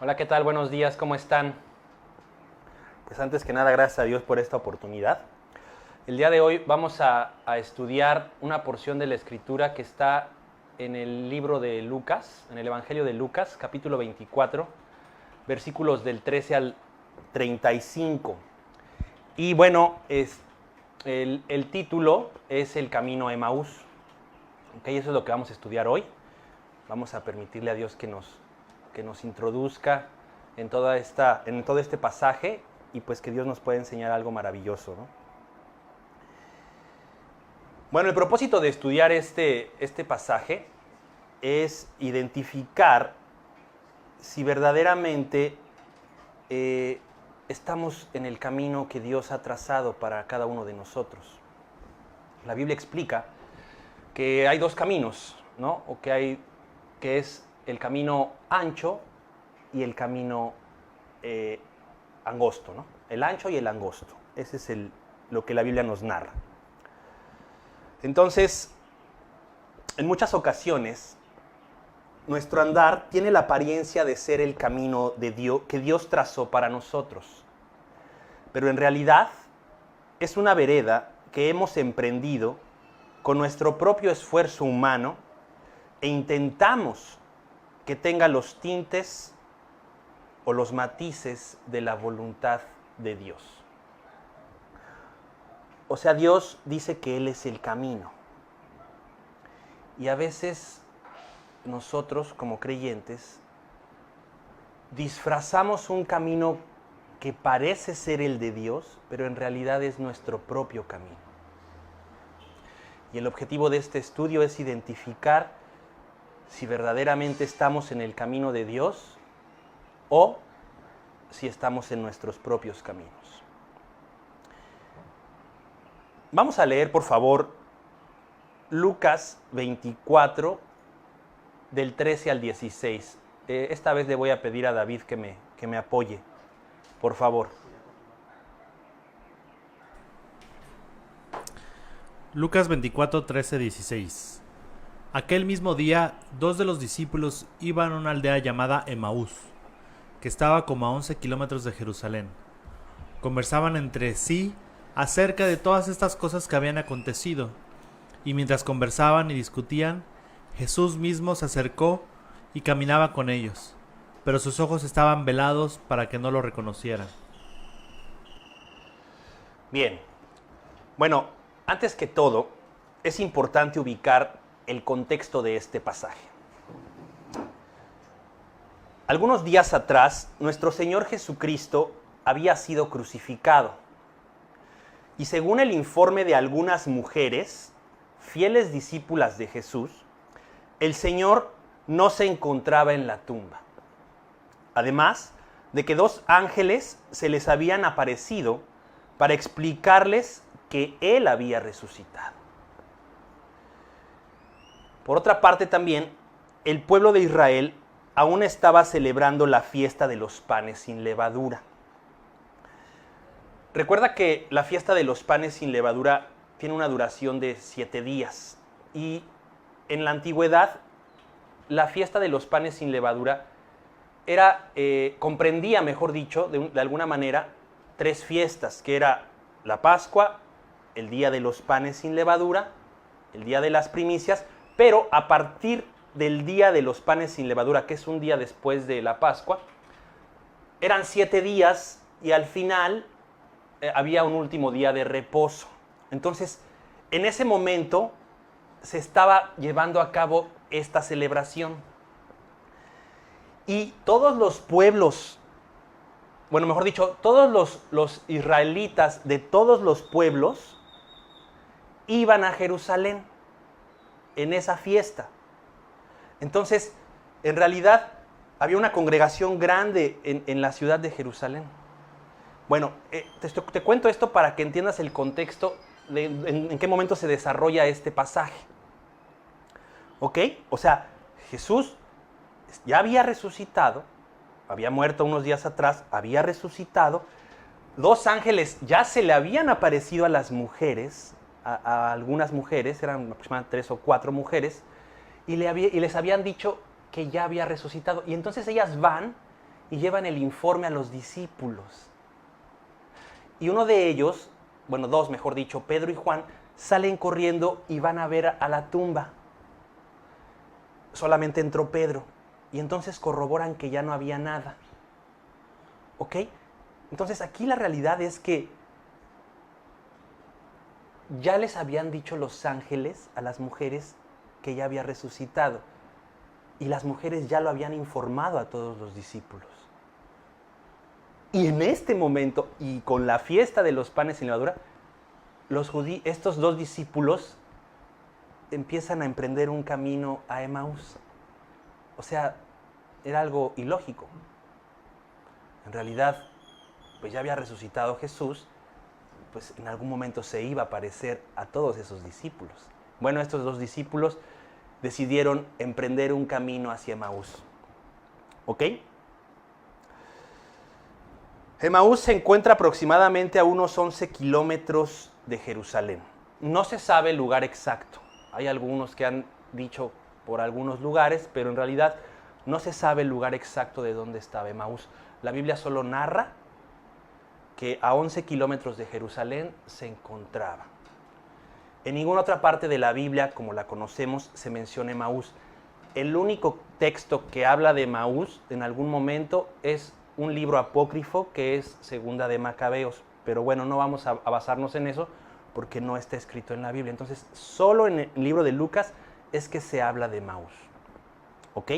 Hola, ¿qué tal? Buenos días, ¿cómo están? Pues antes que nada, gracias a Dios por esta oportunidad. El día de hoy vamos a estudiar una porción de la Escritura que está en el libro de Lucas, en el Evangelio de Lucas, capítulo 24, versículos del 13 al 35. Y bueno, el título es El Camino a Emaús. Okay, eso es lo que vamos a estudiar hoy. Vamos a permitirle a Dios que nos introduzca en todo este pasaje y pues que Dios nos pueda enseñar algo maravilloso, ¿no? Bueno, el propósito de estudiar este pasaje es identificar si verdaderamente estamos en el camino que Dios ha trazado para cada uno de nosotros. La Biblia explica que hay dos caminos, ¿no? Que es el camino ancho y el camino angosto, ¿no? El ancho y el angosto. Ese es lo que la Biblia nos narra. Entonces, en muchas ocasiones, nuestro andar tiene la apariencia de ser el camino de Dios, que Dios trazó para nosotros. Pero en realidad es una vereda que hemos emprendido con nuestro propio esfuerzo humano e intentamos que tenga los tintes o los matices de la voluntad de Dios. O sea, Dios dice que Él es el camino. Y a veces nosotros, como creyentes, disfrazamos un camino que parece ser el de Dios, pero en realidad es nuestro propio camino. Y el objetivo de este estudio es identificar si verdaderamente estamos en el camino de Dios o si estamos en nuestros propios caminos. Vamos a leer, por favor, Lucas 24, del 13 al 16. Esta vez le voy a pedir a David que me apoye, por favor. Lucas 24, 13, 16. Aquel mismo día, 2 de los discípulos iban a una aldea llamada Emaús, que estaba como a 11 kilómetros de Jerusalén. Conversaban entre sí acerca de todas estas cosas que habían acontecido, y mientras conversaban y discutían, Jesús mismo se acercó y caminaba con ellos, pero sus ojos estaban velados para que no lo reconocieran. Bien, bueno, antes que todo, es importante ubicar el contexto de este pasaje. Algunos días atrás, nuestro Señor Jesucristo había sido crucificado. Y según el informe de algunas mujeres, fieles discípulas de Jesús, el Señor no se encontraba en la tumba. Además de que 2 ángeles se les habían aparecido para explicarles que Él había resucitado. Por otra parte también, el pueblo de Israel aún estaba celebrando la fiesta de los panes sin levadura. Recuerda que la fiesta de los panes sin levadura tiene una duración de 7 días. Y en la antigüedad, la fiesta de los panes sin levadura comprendía, mejor dicho, de alguna manera, 3 fiestas, que era la Pascua, el día de los panes sin levadura, el día de las primicias, pero a partir del día de los panes sin levadura, que es un día después de la Pascua, eran 7 días y al final había un último día de reposo. Entonces, en ese momento se estaba llevando a cabo esta celebración. Y todos los pueblos, bueno, mejor dicho, todos los israelitas de todos los pueblos iban a Jerusalén en esa fiesta. Entonces, en realidad, había una congregación grande en la ciudad de Jerusalén. Bueno, te cuento esto para que entiendas el contexto de en qué momento se desarrolla este pasaje. ¿Ok? O sea, Jesús ya había resucitado, había muerto unos días atrás, había resucitado. 2 ángeles ya se le habían aparecido a las mujeres, a algunas mujeres, eran aproximadamente 3 o 4 mujeres, y les habían dicho que ya había resucitado. Y entonces ellas van y llevan el informe a los discípulos. Y uno de ellos, bueno, dos mejor dicho, Pedro y Juan, salen corriendo y van a ver a la tumba. Solamente entró Pedro y entonces corroboran que ya no había nada. ¿Ok? Entonces aquí la realidad es que ya les habían dicho los ángeles a las mujeres que ya había resucitado. Y las mujeres ya lo habían informado a todos los discípulos. Y en este momento, y con la fiesta de los panes sin levadura, estos dos discípulos empiezan a emprender un camino a Emaús. O sea, era algo ilógico. En realidad, pues ya había resucitado Jesús, pues en algún momento se iba a aparecer a todos esos discípulos. Bueno, estos dos discípulos decidieron emprender un camino hacia Emaús. ¿Ok? Emaús se encuentra aproximadamente a unos 11 kilómetros de Jerusalén. No se sabe el lugar exacto. Hay algunos que han dicho por algunos lugares, pero en realidad no se sabe el lugar exacto de dónde estaba Emaús. La Biblia solo narra que a 11 kilómetros de Jerusalén se encontraba. En ninguna otra parte de la Biblia, como la conocemos, se menciona Emaús. El único texto que habla de Emaús en algún momento es un libro apócrifo que es Segunda de Macabeos. Pero bueno, no vamos a basarnos en eso porque no está escrito en la Biblia. Entonces, solo en el libro de Lucas es que se habla de Emaús. ¿Ok?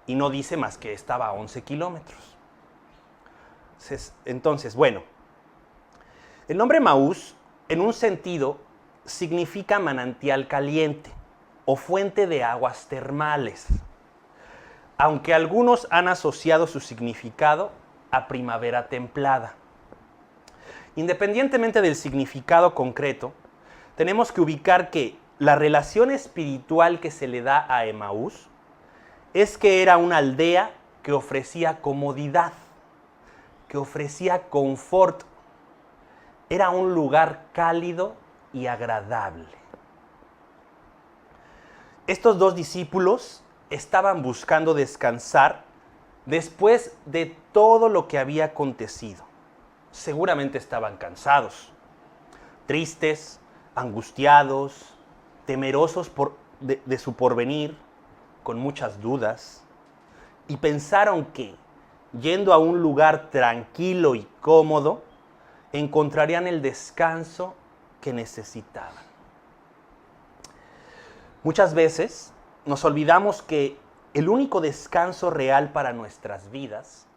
Y no dice más que estaba a 11 kilómetros. Entonces, bueno, el nombre Emaús, en un sentido, significa manantial caliente o fuente de aguas termales, aunque algunos han asociado su significado a primavera templada. Independientemente del significado concreto, tenemos que ubicar que la relación espiritual que se le da a Emaús es que era una aldea que ofrecía comodidad, que ofrecía confort. Era un lugar cálido y agradable. Estos dos discípulos estaban buscando descansar después de todo lo que había acontecido. Seguramente estaban cansados, tristes, angustiados, temerosos de su porvenir, con muchas dudas, y pensaron que, yendo a un lugar tranquilo y cómodo, encontrarían el descanso que necesitaban. Muchas veces nos olvidamos que el único descanso real para nuestras vidas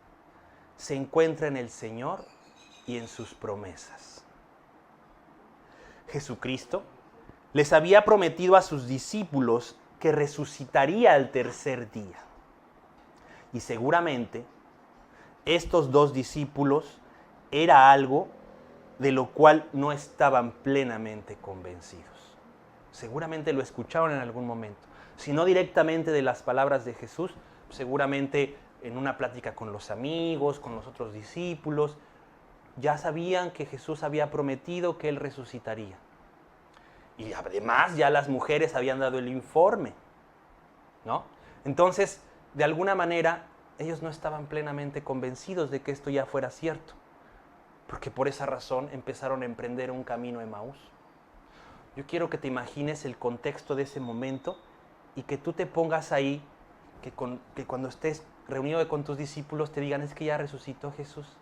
se encuentra en el Señor y en sus promesas. Jesucristo les había prometido a sus discípulos que resucitaría al tercer día. Y seguramente estos dos discípulos era algo de lo cual no estaban plenamente convencidos. Seguramente lo escucharon en algún momento. Si no directamente de las palabras de Jesús, seguramente en una plática con los amigos, con los otros discípulos, ya sabían que Jesús había prometido que Él resucitaría. Y además ya las mujeres habían dado el informe, ¿no? Entonces, de alguna manera, ellos no estaban plenamente convencidos de que esto ya fuera cierto. Porque por esa razón empezaron a emprender un camino a Emaús. Yo quiero que te imagines el contexto de ese momento y que tú te pongas ahí, que cuando estés reunido con tus discípulos te digan, es que ya resucitó Jesús.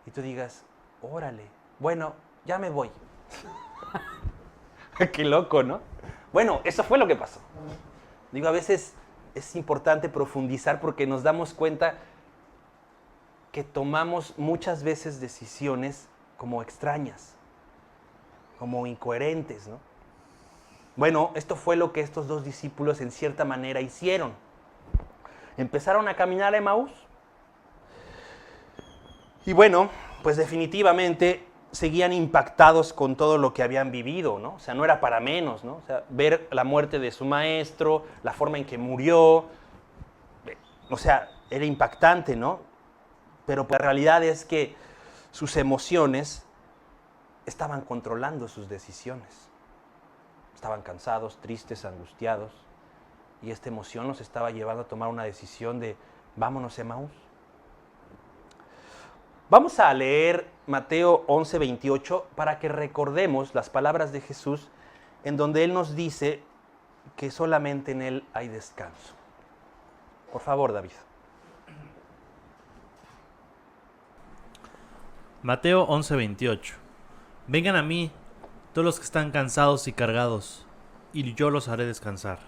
Y tú digas, órale, bueno, ya me voy. Qué loco, ¿no? Bueno, eso fue lo que pasó. Digo, a veces es importante profundizar porque nos damos cuenta que tomamos muchas veces decisiones como extrañas, como incoherentes, ¿no? Bueno, esto fue lo que estos dos discípulos en cierta manera hicieron. Empezaron a caminar a Emaús. Y bueno, pues definitivamente seguían impactados con todo lo que habían vivido, ¿no? O sea, no era para menos, ¿no? O sea, ver la muerte de su maestro, la forma en que murió, o sea, era impactante, ¿no? Pero la realidad es que sus emociones estaban controlando sus decisiones. Estaban cansados, tristes, angustiados. Y esta emoción los estaba llevando a tomar una decisión de vámonos a Emaús. Vamos a leer Mateo 11:28 para que recordemos las palabras de Jesús en donde Él nos dice que solamente en Él hay descanso. Por favor, David. Mateo 11:28. Vengan a mí, todos los que están cansados y cargados, y yo los haré descansar.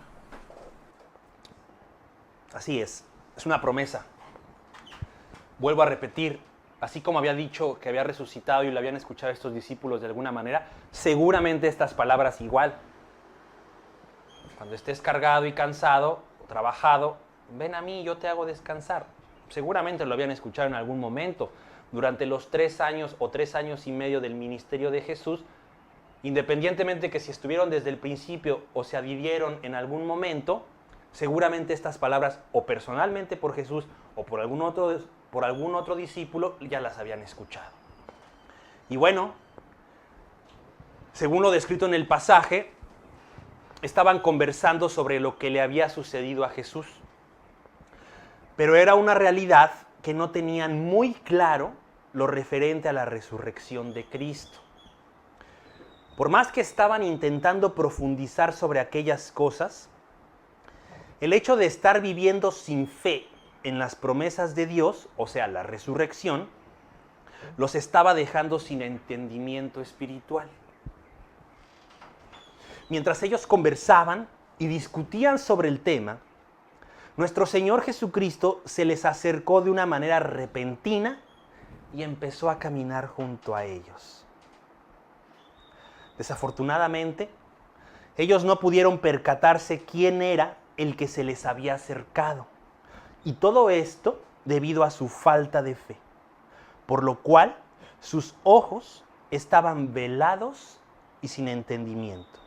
Así es una promesa. Vuelvo a repetir, así como había dicho que había resucitado y lo habían escuchado estos discípulos de alguna manera, seguramente estas palabras igual. Cuando estés cargado y cansado, o trabajado, ven a mí, yo te hago descansar. Seguramente lo habían escuchado en algún momento. Durante los 3 años o 3 años y medio del ministerio de Jesús, independientemente que si estuvieron desde el principio o se adhirieron en algún momento, seguramente estas palabras, o personalmente por Jesús o por algún otro discípulo, ya las habían escuchado. Y bueno, según lo descrito en el pasaje, estaban conversando sobre lo que le había sucedido a Jesús. Pero era una realidad que no tenían muy claro lo referente a la resurrección de Cristo. Por más que estaban intentando profundizar sobre aquellas cosas, el hecho de estar viviendo sin fe en las promesas de Dios, o sea, la resurrección, los estaba dejando sin entendimiento espiritual. Mientras ellos conversaban y discutían sobre el tema, nuestro Señor Jesucristo se les acercó de una manera repentina y empezó a caminar junto a ellos. Desafortunadamente, ellos no pudieron percatarse quién era el que se les había acercado. Y todo esto debido a su falta de fe, por lo cual sus ojos estaban velados y sin entendimiento.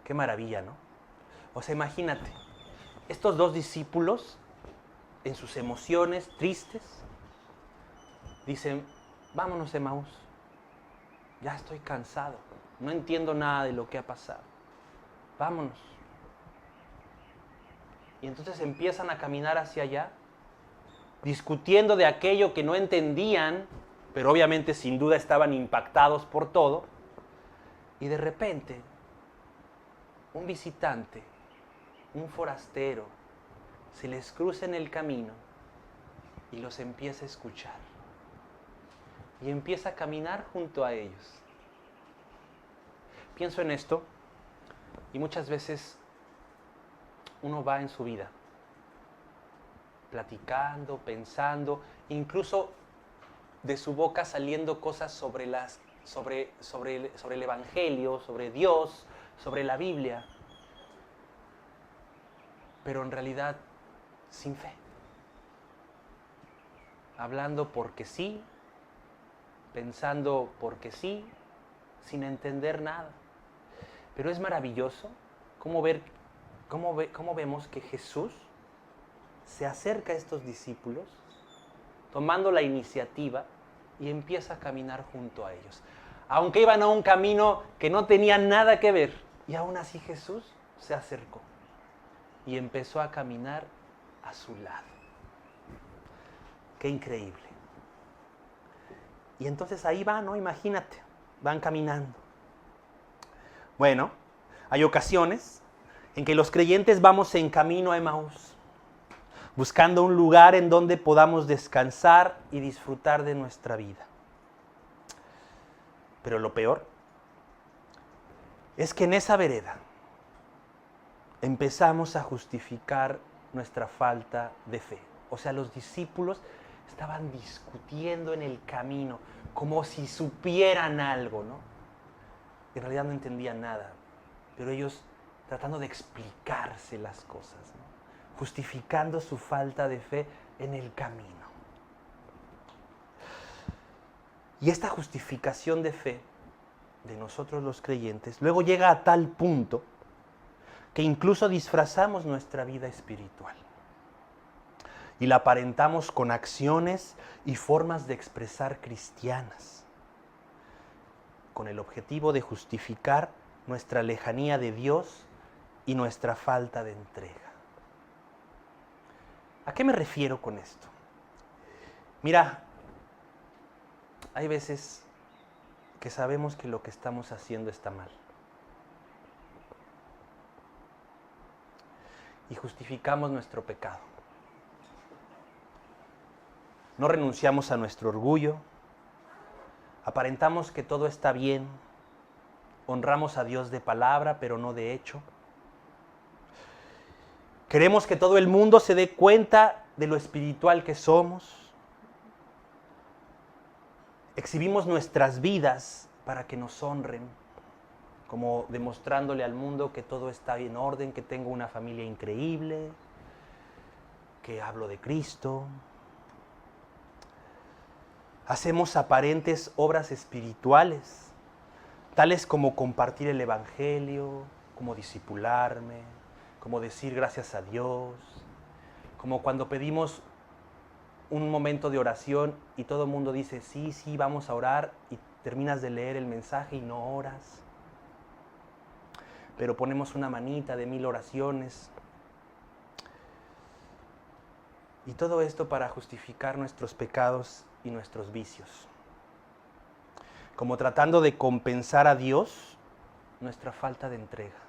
Qué maravilla, ¿no? O sea, imagínate, estos 2 discípulos, en sus emociones tristes, dicen, vámonos, Emaús, ya estoy cansado, no entiendo nada de lo que ha pasado, vámonos. Y entonces empiezan a caminar hacia allá, discutiendo de aquello que no entendían, pero obviamente sin duda estaban impactados por todo, y de repente, un visitante, un forastero, se les cruza en el camino y los empieza a escuchar. Y empieza a caminar junto a ellos. Pienso en esto y muchas veces uno va en su vida platicando, pensando, incluso de su boca saliendo cosas sobre el Evangelio, sobre Dios, sobre la Biblia, pero en realidad sin fe. Hablando porque sí, pensando porque sí, sin entender nada. Pero es maravilloso cómo vemos que Jesús se acerca a estos discípulos, tomando la iniciativa y empieza a caminar junto a ellos. Aunque iban a un camino que no tenía nada que ver, y aún así Jesús se acercó y empezó a caminar a su lado. Qué increíble. Y entonces ahí van, ¿no? Imagínate, van caminando. Bueno, hay ocasiones en que los creyentes vamos en camino a Emaús, buscando un lugar en donde podamos descansar y disfrutar de nuestra vida. Pero lo peor es que en esa vereda empezamos a justificar nuestra falta de fe. O sea, los discípulos estaban discutiendo en el camino, como si supieran algo, ¿no? En realidad no entendían nada, pero ellos tratando de explicarse las cosas, ¿no? Justificando su falta de fe en el camino. Y esta justificación de fe de nosotros los creyentes luego llega a tal punto que incluso disfrazamos nuestra vida espiritual y la aparentamos con acciones y formas de expresar cristianas, con el objetivo de justificar nuestra lejanía de Dios y nuestra falta de entrega. ¿A qué me refiero con esto? Mira, hay veces que sabemos que lo que estamos haciendo está mal. Y justificamos nuestro pecado. No renunciamos a nuestro orgullo. Aparentamos que todo está bien. Honramos a Dios de palabra, pero no de hecho. Queremos que todo el mundo se dé cuenta de lo espiritual que somos. Exhibimos nuestras vidas para que nos honren, como demostrándole al mundo que todo está en orden, que tengo una familia increíble, que hablo de Cristo. Hacemos aparentes obras espirituales, tales como compartir el Evangelio, como discipularme, como decir gracias a Dios, como cuando pedimos un momento de oración y todo el mundo dice, sí, sí, vamos a orar, y terminas de leer el mensaje y no oras. Pero ponemos una manita de 1000 oraciones. Y todo esto para justificar nuestros pecados y nuestros vicios. Como tratando de compensar a Dios nuestra falta de entrega.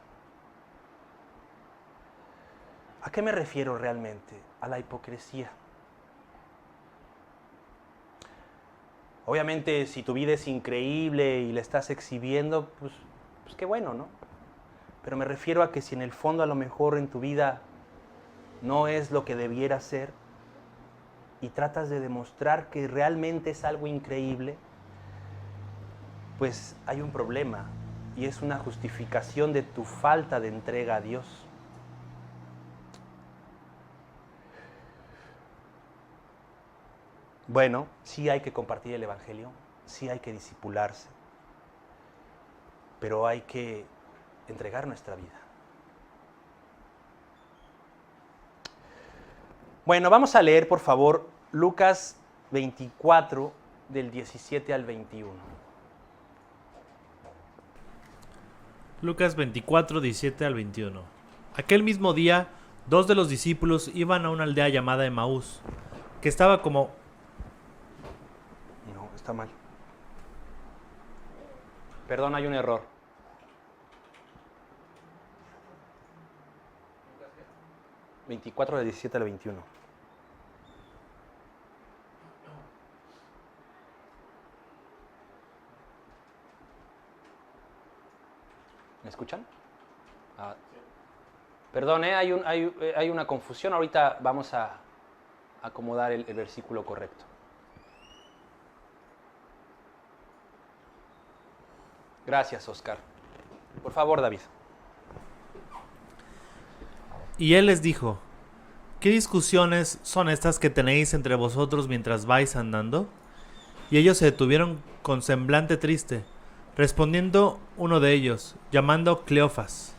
¿A qué me refiero realmente? A la hipocresía. Obviamente, si tu vida es increíble y la estás exhibiendo, pues qué bueno, ¿no? Pero me refiero a que si en el fondo a lo mejor en tu vida no es lo que debiera ser y tratas de demostrar que realmente es algo increíble, pues hay un problema y es una justificación de tu falta de entrega a Dios. Bueno, sí hay que compartir el Evangelio, sí hay que discipularse, pero hay que entregar nuestra vida. Bueno, vamos a leer, por favor, Lucas 24, del 17 al 21. Lucas 24, 17 al 21. Aquel mismo día, 2 de los discípulos iban a una aldea llamada Emaús, que estaba como... No, está mal. Perdón, hay un error. ¿24 del 17 al 21? ¿Me escuchan? Perdón, hay una confusión. Ahorita vamos a acomodar el versículo correcto. Gracias, Oscar. Por favor, David. Y él les dijo, ¿qué discusiones son estas que tenéis entre vosotros mientras vais andando? Y ellos se detuvieron con semblante triste. Respondiendo uno de ellos, llamado Cleofas,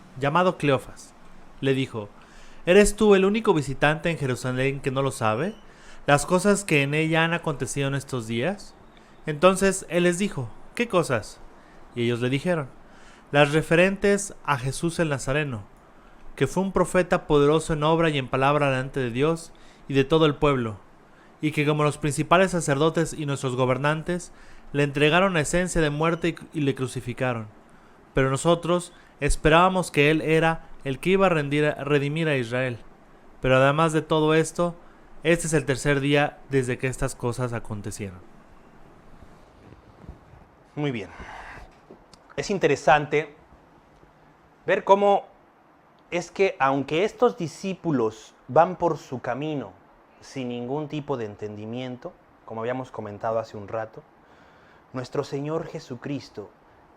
le dijo, ¿eres tú el único visitante en Jerusalén que no lo sabe? ¿Las cosas que en ella han acontecido en estos días? Entonces él les dijo, ¿qué cosas? Y ellos le dijeron, las referentes a Jesús el Nazareno, que fue un profeta poderoso en obra y en palabra delante de Dios y de todo el pueblo, y que como los principales sacerdotes y nuestros gobernantes, le entregaron la esencia de muerte y le crucificaron. Pero nosotros esperábamos que él era el que iba a redimir a Israel. Pero además de todo esto, este es el tercer día desde que estas cosas acontecieron. Muy bien. Es interesante ver cómo es que aunque estos discípulos van por su camino sin ningún tipo de entendimiento, como habíamos comentado hace un rato, nuestro Señor Jesucristo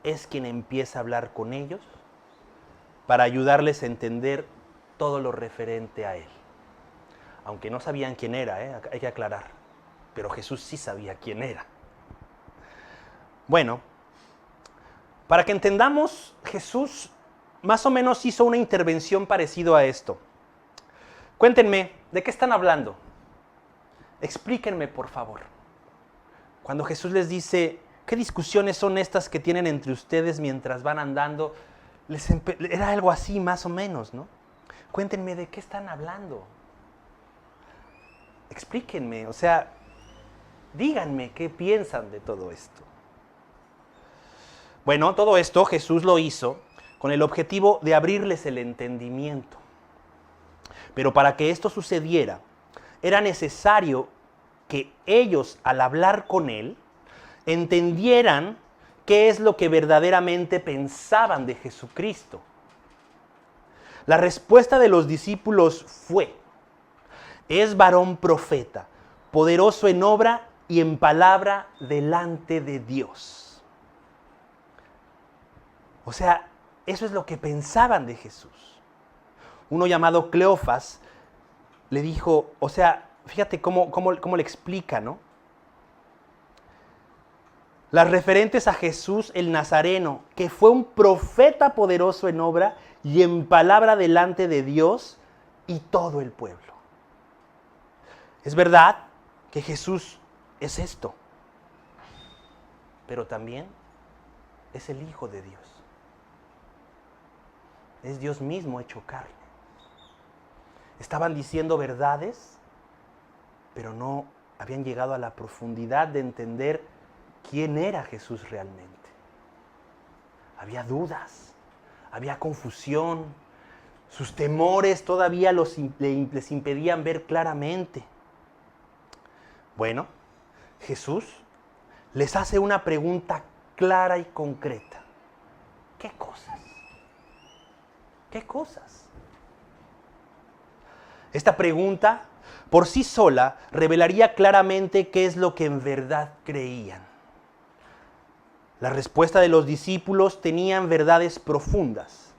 es quien empieza a hablar con ellos para ayudarles a entender todo lo referente a Él. Aunque no sabían quién era, hay que aclarar, pero Jesús sí sabía quién era. Bueno, para que entendamos, Jesús más o menos hizo una intervención parecida a esto. Cuéntenme, ¿de qué están hablando? Explíquenme, por favor. Cuando Jesús les dice, ¿qué discusiones son estas que tienen entre ustedes mientras van andando? Era algo así, más o menos, ¿no? Cuéntenme, ¿de qué están hablando? Explíquenme, o sea, Díganme qué piensan de todo esto. Bueno, todo esto Jesús lo hizo con el objetivo de abrirles el entendimiento. Pero para que esto sucediera, era necesario que ellos, al hablar con Él, entendieran qué es lo que verdaderamente pensaban de Jesucristo. La respuesta de los discípulos fue: es varón profeta, poderoso en obra y en palabra delante de Dios. O sea, eso es lo que pensaban de Jesús. Uno llamado Cleofas le dijo, o sea, fíjate cómo le explica, ¿no? Las referentes a Jesús el Nazareno, que fue un profeta poderoso en obra y en palabra delante de Dios y todo el pueblo. Es verdad que Jesús es esto, pero también es el Hijo de Dios. Es Dios mismo hecho carne. Estaban diciendo verdades, pero no habían llegado a la profundidad de entender quién era Jesús realmente. Había dudas, había confusión, sus temores todavía les impedían ver claramente. Bueno, Jesús les hace una pregunta clara y concreta. ¿Qué cosas? ¿Qué cosas? Esta pregunta por sí sola revelaría claramente qué es lo que en verdad creían. La respuesta de los discípulos tenían verdades profundas,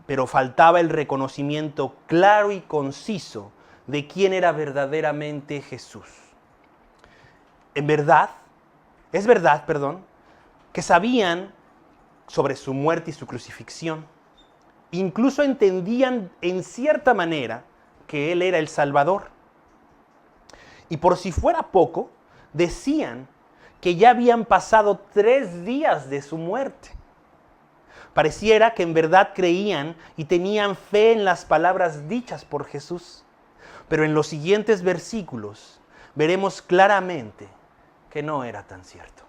pero faltaba el reconocimiento claro y conciso de quién era verdaderamente Jesús. Es verdad, que sabían sobre su muerte y su crucifixión. Incluso entendían en cierta manera que Él era el Salvador. Y por si fuera poco, decían que ya habían pasado 3 días de su muerte. Pareciera que en verdad creían y tenían fe en las palabras dichas por Jesús. Pero en los siguientes versículos veremos claramente que no era tan cierto.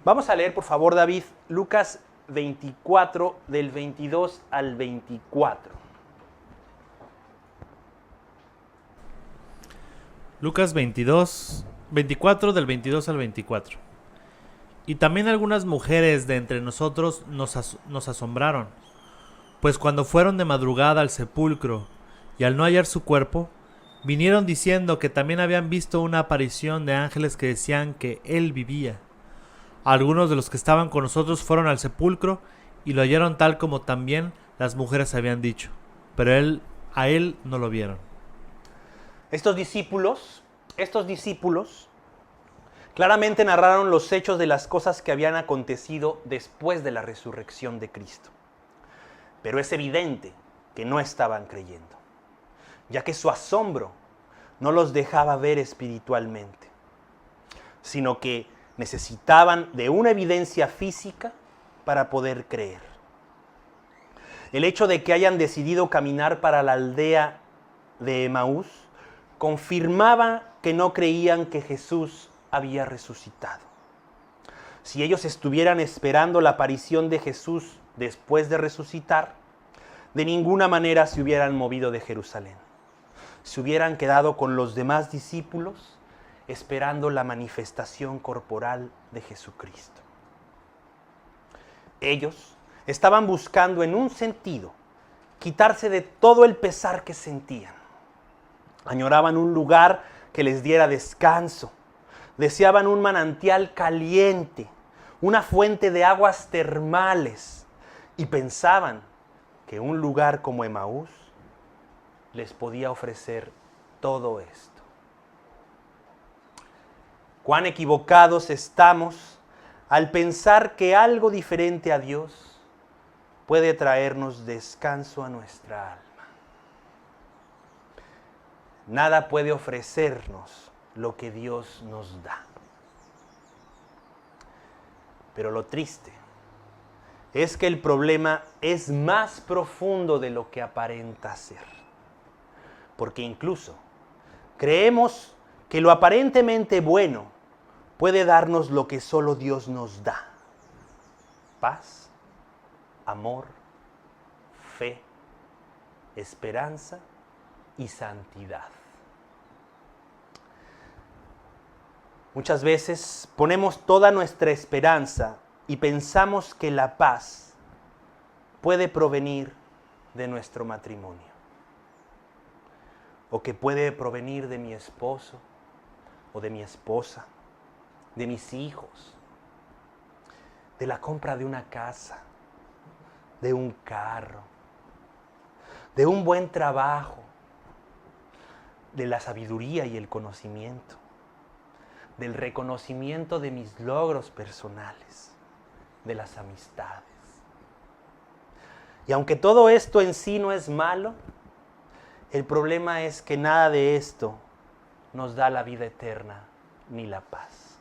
Vamos a leer, por favor, David, Lucas 24, del 22 al 24. Lucas 24 del 22 al 24. Y también algunas mujeres de entre nosotros nos asombraron, pues cuando fueron de madrugada al sepulcro y al no hallar su cuerpo, vinieron diciendo que también habían visto una aparición de ángeles que decían que él vivía. Algunos de los que estaban con nosotros fueron al sepulcro y lo hallaron tal como también las mujeres habían dicho, pero a él no lo vieron. Estos discípulos claramente narraron los hechos de las cosas que habían acontecido después de la resurrección de Cristo. Pero es evidente que no estaban creyendo, ya que su asombro no los dejaba ver espiritualmente, sino que necesitaban de una evidencia física para poder creer. El hecho de que hayan decidido caminar para la aldea de Emaús confirmaba que no creían que Jesús había resucitado. Si ellos estuvieran esperando la aparición de Jesús después de resucitar, de ninguna manera se hubieran movido de Jerusalén. Se hubieran quedado con los demás discípulos esperando la manifestación corporal de Jesucristo. Ellos estaban buscando, en un sentido, quitarse de todo el pesar que sentían. Añoraban un lugar que les diera descanso. Deseaban un manantial caliente, una fuente de aguas termales, y pensaban que un lugar como Emaús les podía ofrecer todo esto. Cuán equivocados estamos al pensar que algo diferente a Dios puede traernos descanso a nuestra alma. Nada puede ofrecernos lo que Dios nos da. Pero lo triste es que el problema es más profundo de lo que aparenta ser. Porque incluso creemos que lo aparentemente bueno puede darnos lo que solo Dios nos da: paz, amor, fe, esperanza y santidad. Muchas veces ponemos toda nuestra esperanza y pensamos que la paz puede provenir de nuestro matrimonio, o que puede provenir de mi esposo o de mi esposa, de mis hijos, de la compra de una casa, de un carro, de un buen trabajo, de la sabiduría y el conocimiento, del reconocimiento de mis logros personales, de las amistades. Y aunque todo esto en sí no es malo, el problema es que nada de esto nos da la vida eterna ni la paz.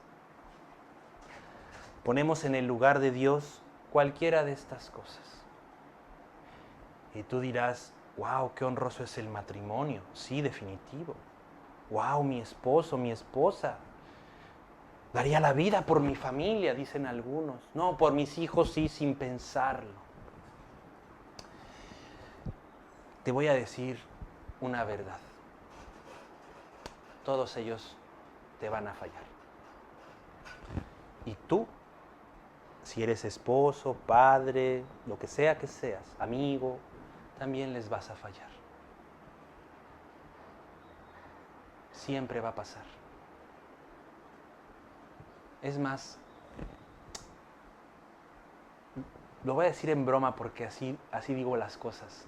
Ponemos en el lugar de Dios cualquiera de estas cosas. Y tú dirás: wow, qué honroso es el matrimonio. Sí, definitivo. Wow, mi esposo, mi esposa. Daría la vida por mi familia, dicen algunos. No, por mis hijos sí, sin pensarlo. Te voy a decir una verdad. Todos ellos te van a fallar. Y tú, si eres esposo, padre, lo que sea que seas, amigo, también les vas a fallar. Siempre va a pasar. Es más, lo voy a decir en broma porque así digo las cosas.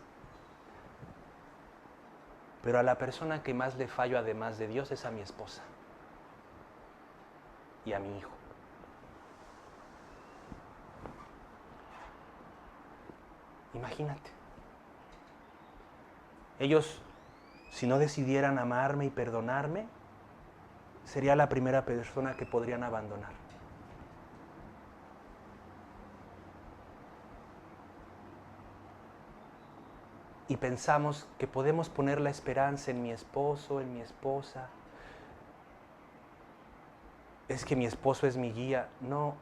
Pero a la persona que más le fallo además de Dios es a mi esposa y a mi hijo. Imagínate. Ellos, si no decidieran amarme y perdonarme, sería la primera persona que podrían abandonar. Y pensamos que podemos poner la esperanza en mi esposo, en mi esposa. Es que mi esposo es mi guía. No,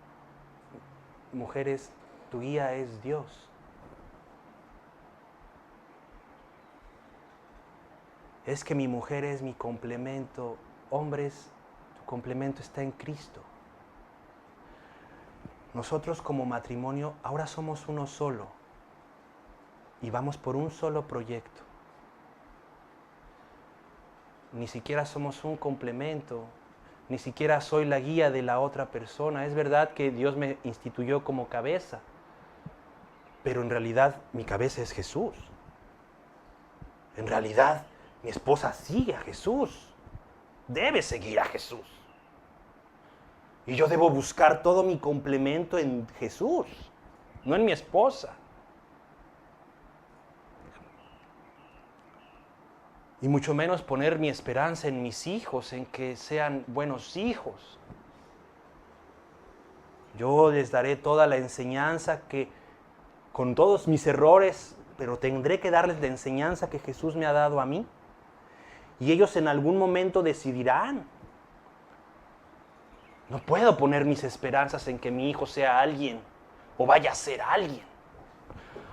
mujeres, tu guía es Dios. Es que mi mujer es mi complemento. Hombres, tu complemento está en Cristo. Nosotros como matrimonio ahora somos uno solo y vamos por un solo proyecto. Ni siquiera somos un complemento, ni siquiera soy la guía de la otra persona. Es verdad que Dios me instituyó como cabeza, pero en realidad mi cabeza es Jesús. En realidad mi esposa sigue a Jesús. Debe seguir a Jesús. Y yo debo buscar todo mi complemento en Jesús, no en mi esposa. Y mucho menos poner mi esperanza en mis hijos, en que sean buenos hijos. Yo les daré toda la enseñanza que, con todos mis errores, pero tendré que darles la enseñanza que Jesús me ha dado a mí. Y ellos en algún momento decidirán. No puedo poner mis esperanzas en que mi hijo sea alguien o vaya a ser alguien.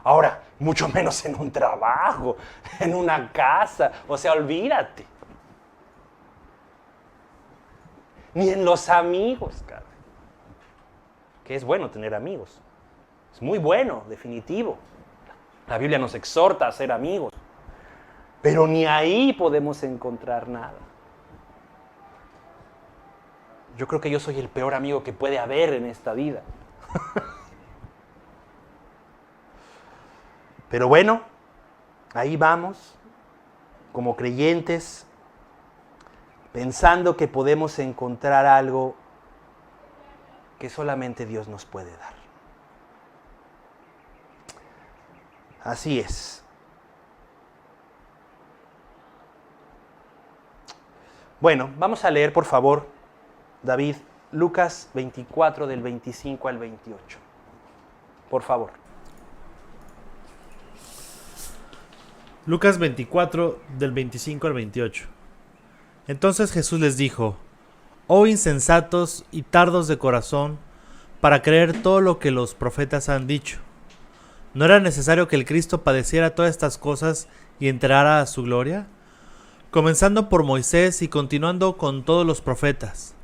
Ahora, mucho menos en un trabajo, en una casa. O sea, olvídate. Ni en los amigos, cara. Que es bueno tener amigos. Es muy bueno, definitivo. La Biblia nos exhorta a ser amigos. Pero ni ahí podemos encontrar nada. Yo creo que yo soy el peor amigo que puede haber en esta vida. Pero bueno, ahí vamos, como creyentes, pensando que podemos encontrar algo que solamente Dios nos puede dar. Así es. Bueno, vamos a leer, por favor, David, Lucas 24 del 25 al 28. Por favor. Lucas 24 del 25 al 28. Entonces Jesús les dijo: Oh insensatos y tardos de corazón, para creer todo lo que los profetas han dicho. ¿No era necesario que el Cristo padeciera todas estas cosas y entrara a su gloria? Comenzando por Moisés y continuando con todos los profetas,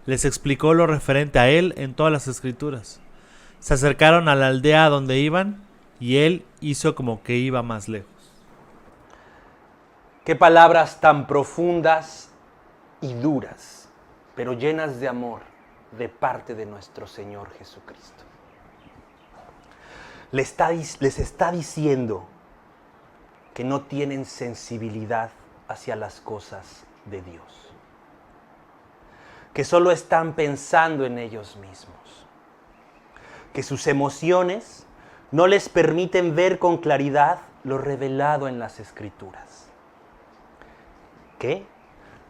les explicó lo referente a él en todas las escrituras. Se acercaron a la aldea donde iban y él hizo como que iba más lejos. Qué palabras tan profundas y duras, pero llenas de amor de parte de nuestro Señor Jesucristo. Les está diciendo que no tienen sensibilidad hacia las cosas de Dios, que solo están pensando en ellos mismos, que sus emociones no les permiten ver con claridad lo revelado en las Escrituras. ¿Qué?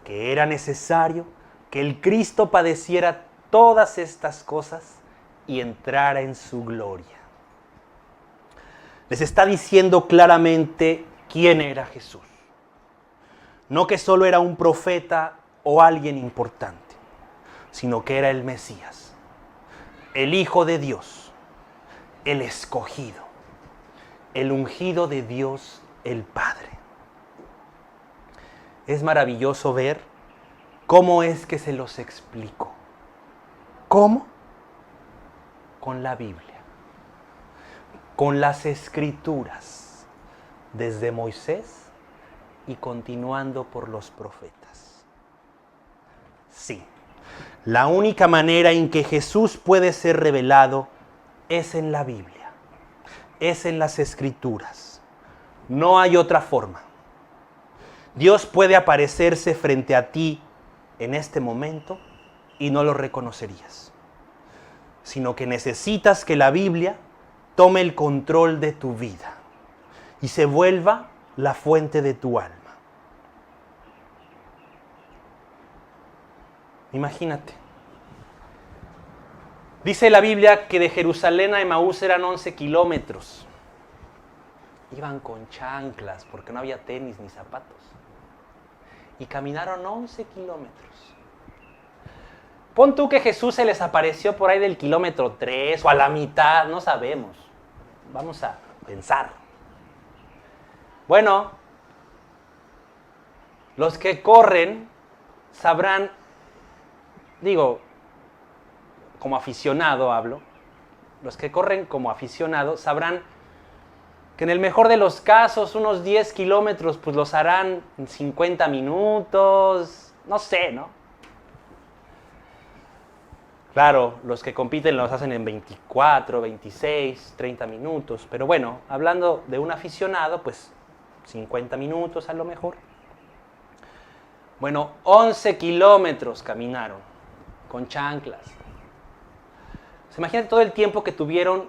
Que era necesario que el Cristo padeciera todas estas cosas y entrara en su gloria. Les está diciendo claramente quién era Jesús. No que solo era un profeta o alguien importante, sino que era el Mesías, el Hijo de Dios, el escogido, el ungido de Dios el Padre. Es maravilloso ver cómo es que se los explico. ¿Cómo? Con la Biblia, con las Escrituras, desde Moisés y continuando por los profetas. Sí, la única manera en que Jesús puede ser revelado es en la Biblia, es en las Escrituras. No hay otra forma. Dios puede aparecerse frente a ti en este momento y no lo reconocerías, sino que necesitas que la Biblia tome el control de tu vida y se vuelva la fuente de tu alma. Imagínate. Dice la Biblia que de Jerusalén a Emaús eran 11 kilómetros. Iban con chanclas porque no había tenis ni zapatos. Y caminaron 11 kilómetros. Pon tú que Jesús se les apareció por ahí del kilómetro 3 o a la mitad, no sabemos. Vamos a pensar. Bueno, los que corren sabrán, digo, como aficionado hablo, los que corren como aficionado sabrán que en el mejor de los casos unos 10 kilómetros pues los harán en 50 minutos, no sé, ¿no? Claro, los que compiten los hacen en 24, 26, 30 minutos, pero bueno, hablando de un aficionado, pues 50 minutos a lo mejor. Bueno, 11 kilómetros caminaron con chanclas. ¿Se imaginan todo el tiempo que tuvieron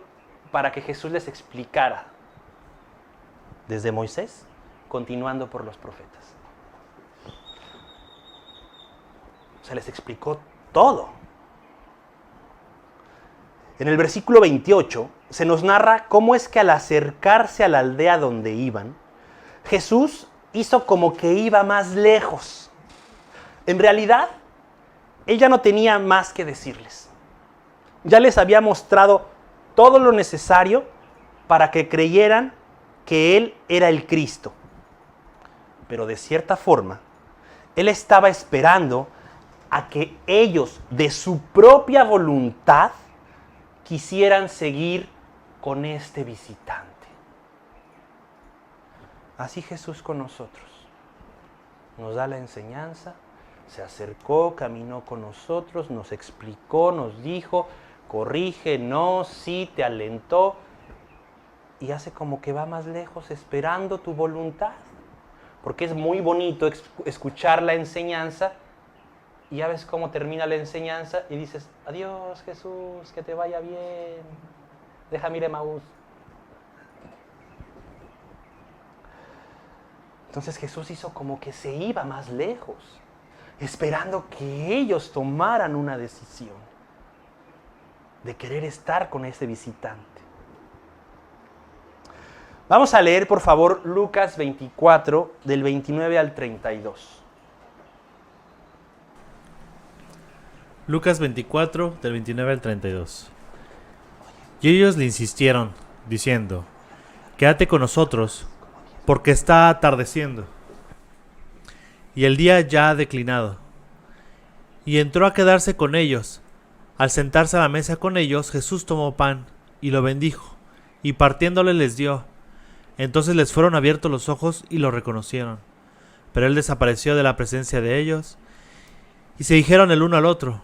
para que Jesús les explicara? Desde Moisés, continuando por los profetas. Se les explicó todo. En el versículo 28 se nos narra cómo es que al acercarse a la aldea donde iban, Jesús hizo como que iba más lejos. En realidad, él ya no tenía más que decirles. Ya les había mostrado todo lo necesario para que creyeran que él era el Cristo. Pero de cierta forma, él estaba esperando a que ellos, de su propia voluntad, quisieran seguir con este visitante. Así Jesús con nosotros. Nos da la enseñanza, se acercó, caminó con nosotros, nos explicó, nos dijo, corrige, no, sí, te alentó, y hace como que va más lejos esperando tu voluntad. Porque es muy bonito escuchar la enseñanza y ya ves cómo termina la enseñanza y dices, adiós Jesús, que te vaya bien, déjame ir a Emaús. Entonces Jesús hizo como que se iba más lejos, esperando que ellos tomaran una decisión de querer estar con ese visitante. Vamos a leer, por favor, Lucas 24, del 29 al 32. Lucas 24, del 29 al 32. Y ellos le insistieron, diciendo: quédate con nosotros, porque está atardeciendo, y el día ya ha declinado. Y entró a quedarse con ellos. Al sentarse a la mesa con ellos, Jesús tomó pan, y lo bendijo, y partiéndole les dio. Entonces les fueron abiertos los ojos, y lo reconocieron. Pero él desapareció de la presencia de ellos, y se dijeron el uno al otro: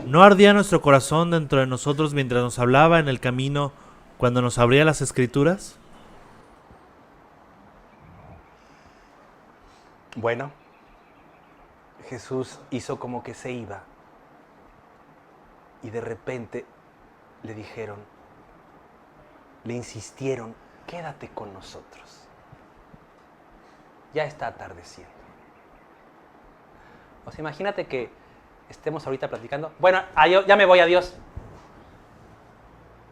¿no ardía nuestro corazón dentro de nosotros mientras nos hablaba en el camino, cuando nos abría las Escrituras? Bueno, Jesús hizo como que se iba y de repente le dijeron, le insistieron, quédate con nosotros. Ya está atardeciendo. O sea, imagínate que estemos ahorita platicando. Bueno, ya me voy, adiós.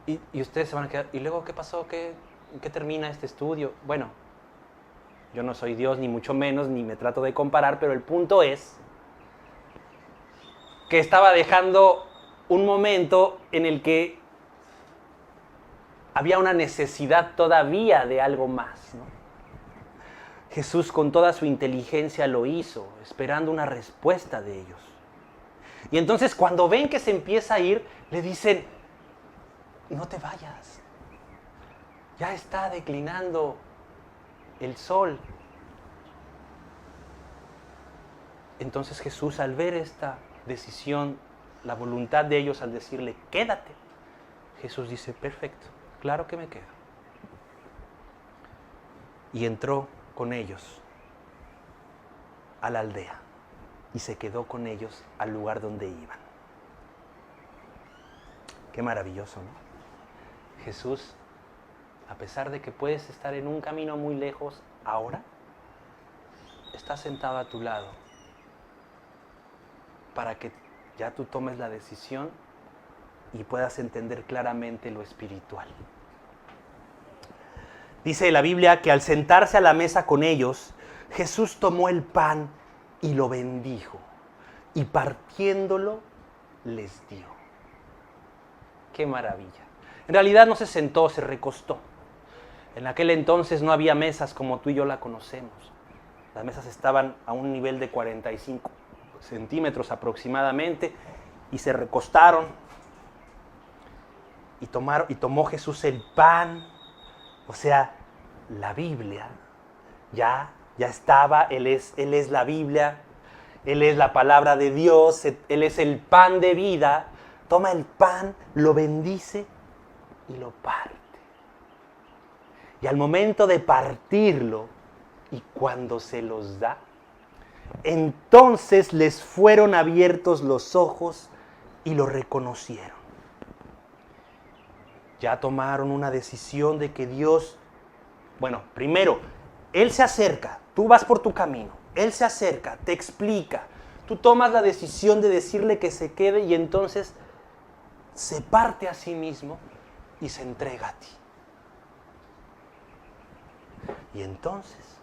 Y ustedes se van a quedar. ¿Y luego qué pasó? ¿En qué termina este estudio? Bueno, yo no soy Dios, ni mucho menos, ni me trato de comparar, pero el punto es que estaba dejando un momento en el que había una necesidad todavía de algo más, ¿no? Jesús con toda su inteligencia lo hizo, esperando una respuesta de ellos. Y entonces cuando ven que se empieza a ir, le dicen, no te vayas, ya está declinando el sol. Entonces Jesús, al ver esta decisión, la voluntad de ellos al decirle, quédate, Jesús dice, perfecto, claro que me quedo. Y entró con ellos a la aldea y se quedó con ellos al lugar donde iban. Qué maravilloso, ¿no? Jesús, a pesar de que puedes estar en un camino muy lejos ahora, está sentado a tu lado para que ya tú tomes la decisión y puedas entender claramente lo espiritual. Dice la Biblia que al sentarse a la mesa con ellos, Jesús tomó el pan y lo bendijo, y partiéndolo les dio. ¡Qué maravilla! En realidad no se sentó, se recostó. En aquel entonces no había mesas como tú y yo la conocemos. Las mesas estaban a un nivel de 45 centímetros aproximadamente, y se recostaron, y tomó Jesús el pan. O sea, la Biblia ya estaba, Él es la Biblia, Él es la palabra de Dios, Él es el pan de vida. Toma el pan, lo bendice y lo parte. Y al momento de partirlo, y cuando se los da, entonces les fueron abiertos los ojos y lo reconocieron. Ya tomaron una decisión de que Dios, bueno, primero, Él se acerca, tú vas por tu camino, Él se acerca, te explica, tú tomas la decisión de decirle que se quede y entonces se parte a sí mismo y se entrega a ti. Y entonces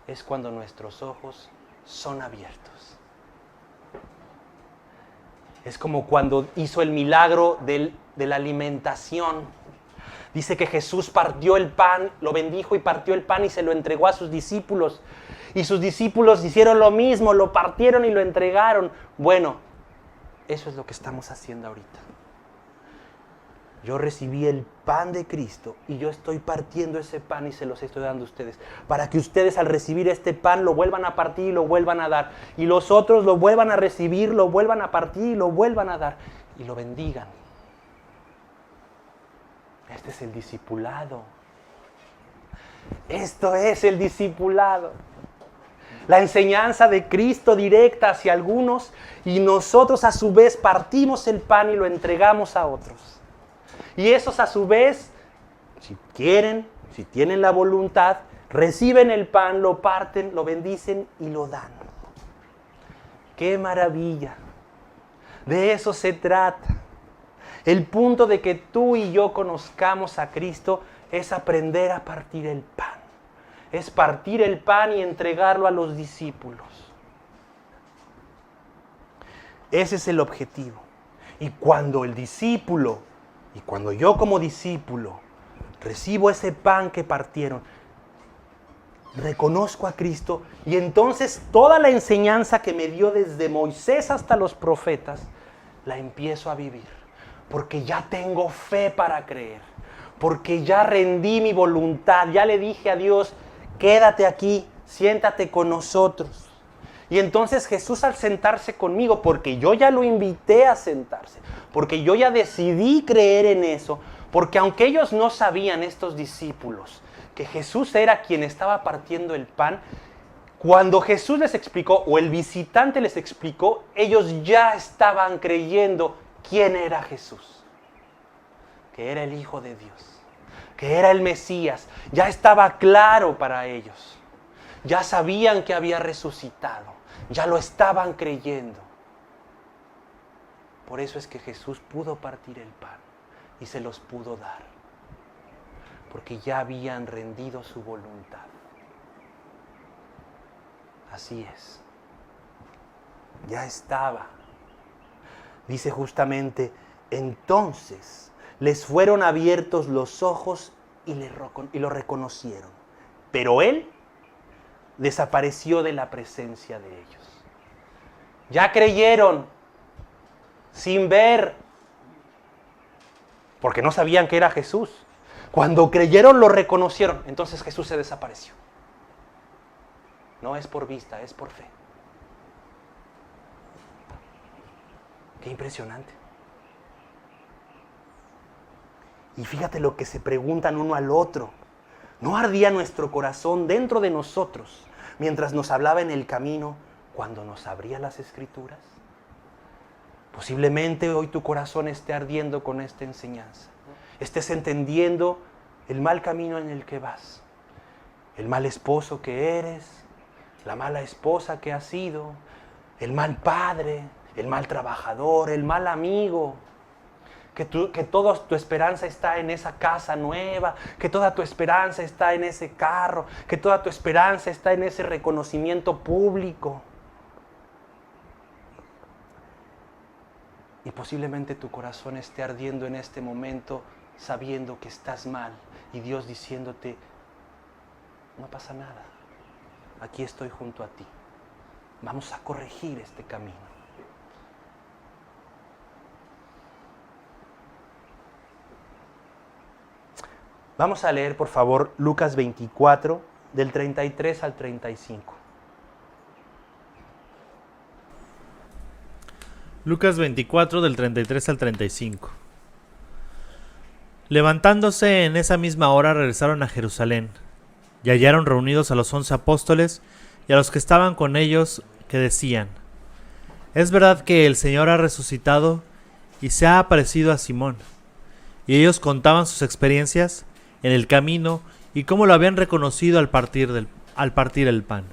es cuando nuestros ojos son abiertos. Es como cuando hizo el milagro de la alimentación. Dice que Jesús partió el pan, lo bendijo y partió el pan y se lo entregó a sus discípulos. Y sus discípulos hicieron lo mismo, lo partieron y lo entregaron. Bueno, eso es lo que estamos haciendo ahorita. Yo recibí el pan de Cristo y yo estoy partiendo ese pan y se los estoy dando a ustedes. Para que ustedes al recibir este pan lo vuelvan a partir y lo vuelvan a dar. Y los otros lo vuelvan a recibir, lo vuelvan a partir y lo vuelvan a dar. Y lo bendigan. Este es el discipulado. Esto es el discipulado. La enseñanza de Cristo directa hacia algunos y nosotros a su vez partimos el pan y lo entregamos a otros. Y esos a su vez, si quieren, si tienen la voluntad, reciben el pan, lo parten, lo bendicen y lo dan. ¡Qué maravilla! De eso se trata. El punto de que tú y yo conozcamos a Cristo es aprender a partir el pan. Es partir el pan y entregarlo a los discípulos. Ese es el objetivo. Y cuando el discípulo, y cuando yo como discípulo recibo ese pan que partieron, reconozco a Cristo, y entonces toda la enseñanza que me dio desde Moisés hasta los profetas, la empiezo a vivir. Porque ya tengo fe para creer. Porque ya rendí mi voluntad. Ya le dije a Dios, quédate aquí, siéntate con nosotros. Y entonces Jesús, al sentarse conmigo, porque yo ya lo invité a sentarse, porque yo ya decidí creer en eso, porque aunque ellos no sabían, estos discípulos, que Jesús era quien estaba partiendo el pan, cuando Jesús les explicó, o el visitante les explicó, ellos ya estaban creyendo quién era Jesús. Que era el Hijo de Dios, que era el Mesías. Ya estaba claro para ellos. Ya sabían que había resucitado. Ya lo estaban creyendo. Por eso es que Jesús pudo partir el pan y se los pudo dar. Porque ya habían rendido su voluntad. Así es. Ya estaba. Dice justamente, entonces les fueron abiertos los ojos y lo reconocieron. Pero él desapareció de la presencia de ellos. Ya creyeron sin ver, porque no sabían que era Jesús. Cuando creyeron, lo reconocieron. Entonces Jesús se desapareció. No es por vista, es por fe. Qué impresionante. Y fíjate lo que se preguntan uno al otro. ¿No ardía nuestro corazón dentro de nosotros mientras nos hablaba en el camino cuando nos abría las Escrituras? Posiblemente hoy tu corazón esté ardiendo con esta enseñanza. Estés entendiendo el mal camino en el que vas. El mal esposo que eres, la mala esposa que has sido, el mal padre, el mal trabajador, el mal amigo. Que toda tu esperanza está en esa casa nueva, que toda tu esperanza está en ese carro, que toda tu esperanza está en ese reconocimiento público. Y posiblemente tu corazón esté ardiendo en este momento sabiendo que estás mal y Dios diciéndote, no pasa nada, aquí estoy junto a ti, vamos a corregir este camino. Vamos a leer, por favor, Lucas 24, del 33 al 35. Lucas 24, del 33 al 35. Levantándose en esa misma hora, regresaron a Jerusalén, y hallaron reunidos a los 11 apóstoles y a los que estaban con ellos, que decían: es verdad que el Señor ha resucitado y se ha aparecido a Simón. Y ellos contaban sus experiencias en el camino y cómo lo habían reconocido al partir el pan.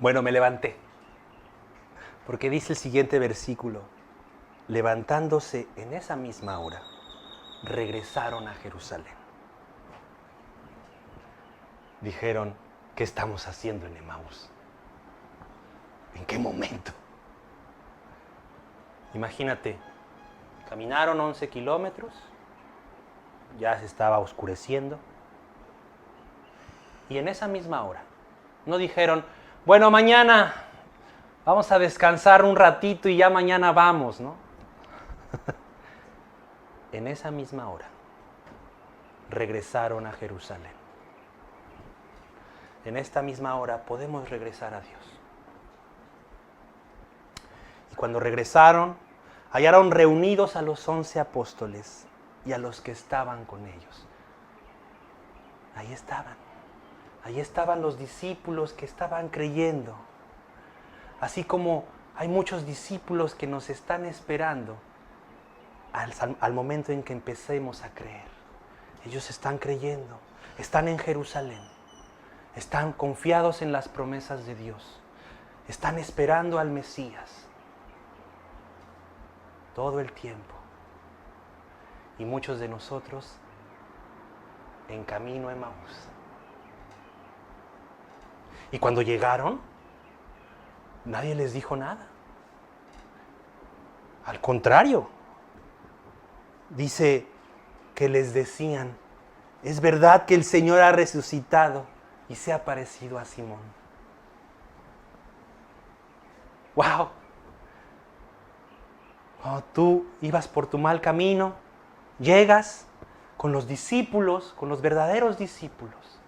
Bueno, me levanté, porque dice el siguiente versículo, levantándose en esa misma hora, regresaron a Jerusalén. Dijeron, ¿qué estamos haciendo en Emaús? ¿En qué momento? Imagínate, caminaron 11 kilómetros, ya se estaba oscureciendo, y en esa misma hora, no dijeron, bueno, mañana vamos a descansar un ratito y ya mañana vamos, ¿no? En esa misma hora, regresaron a Jerusalén. En esta misma hora podemos regresar a Dios. Y cuando regresaron, hallaron reunidos a los 11 apóstoles y a los que estaban con ellos. Ahí estaban los discípulos que estaban creyendo. Así como hay muchos discípulos que nos están esperando al momento en que empecemos a creer. Ellos están creyendo, están en Jerusalén, están confiados en las promesas de Dios, están esperando al Mesías todo el tiempo. Y muchos de nosotros en camino a Emaús. Y cuando llegaron, nadie les dijo nada. Al contrario, dice que les decían, es verdad que el Señor ha resucitado y se ha parecido a Simón. ¡Wow! Cuando tú ibas por tu mal camino, llegas con los discípulos, con los verdaderos discípulos,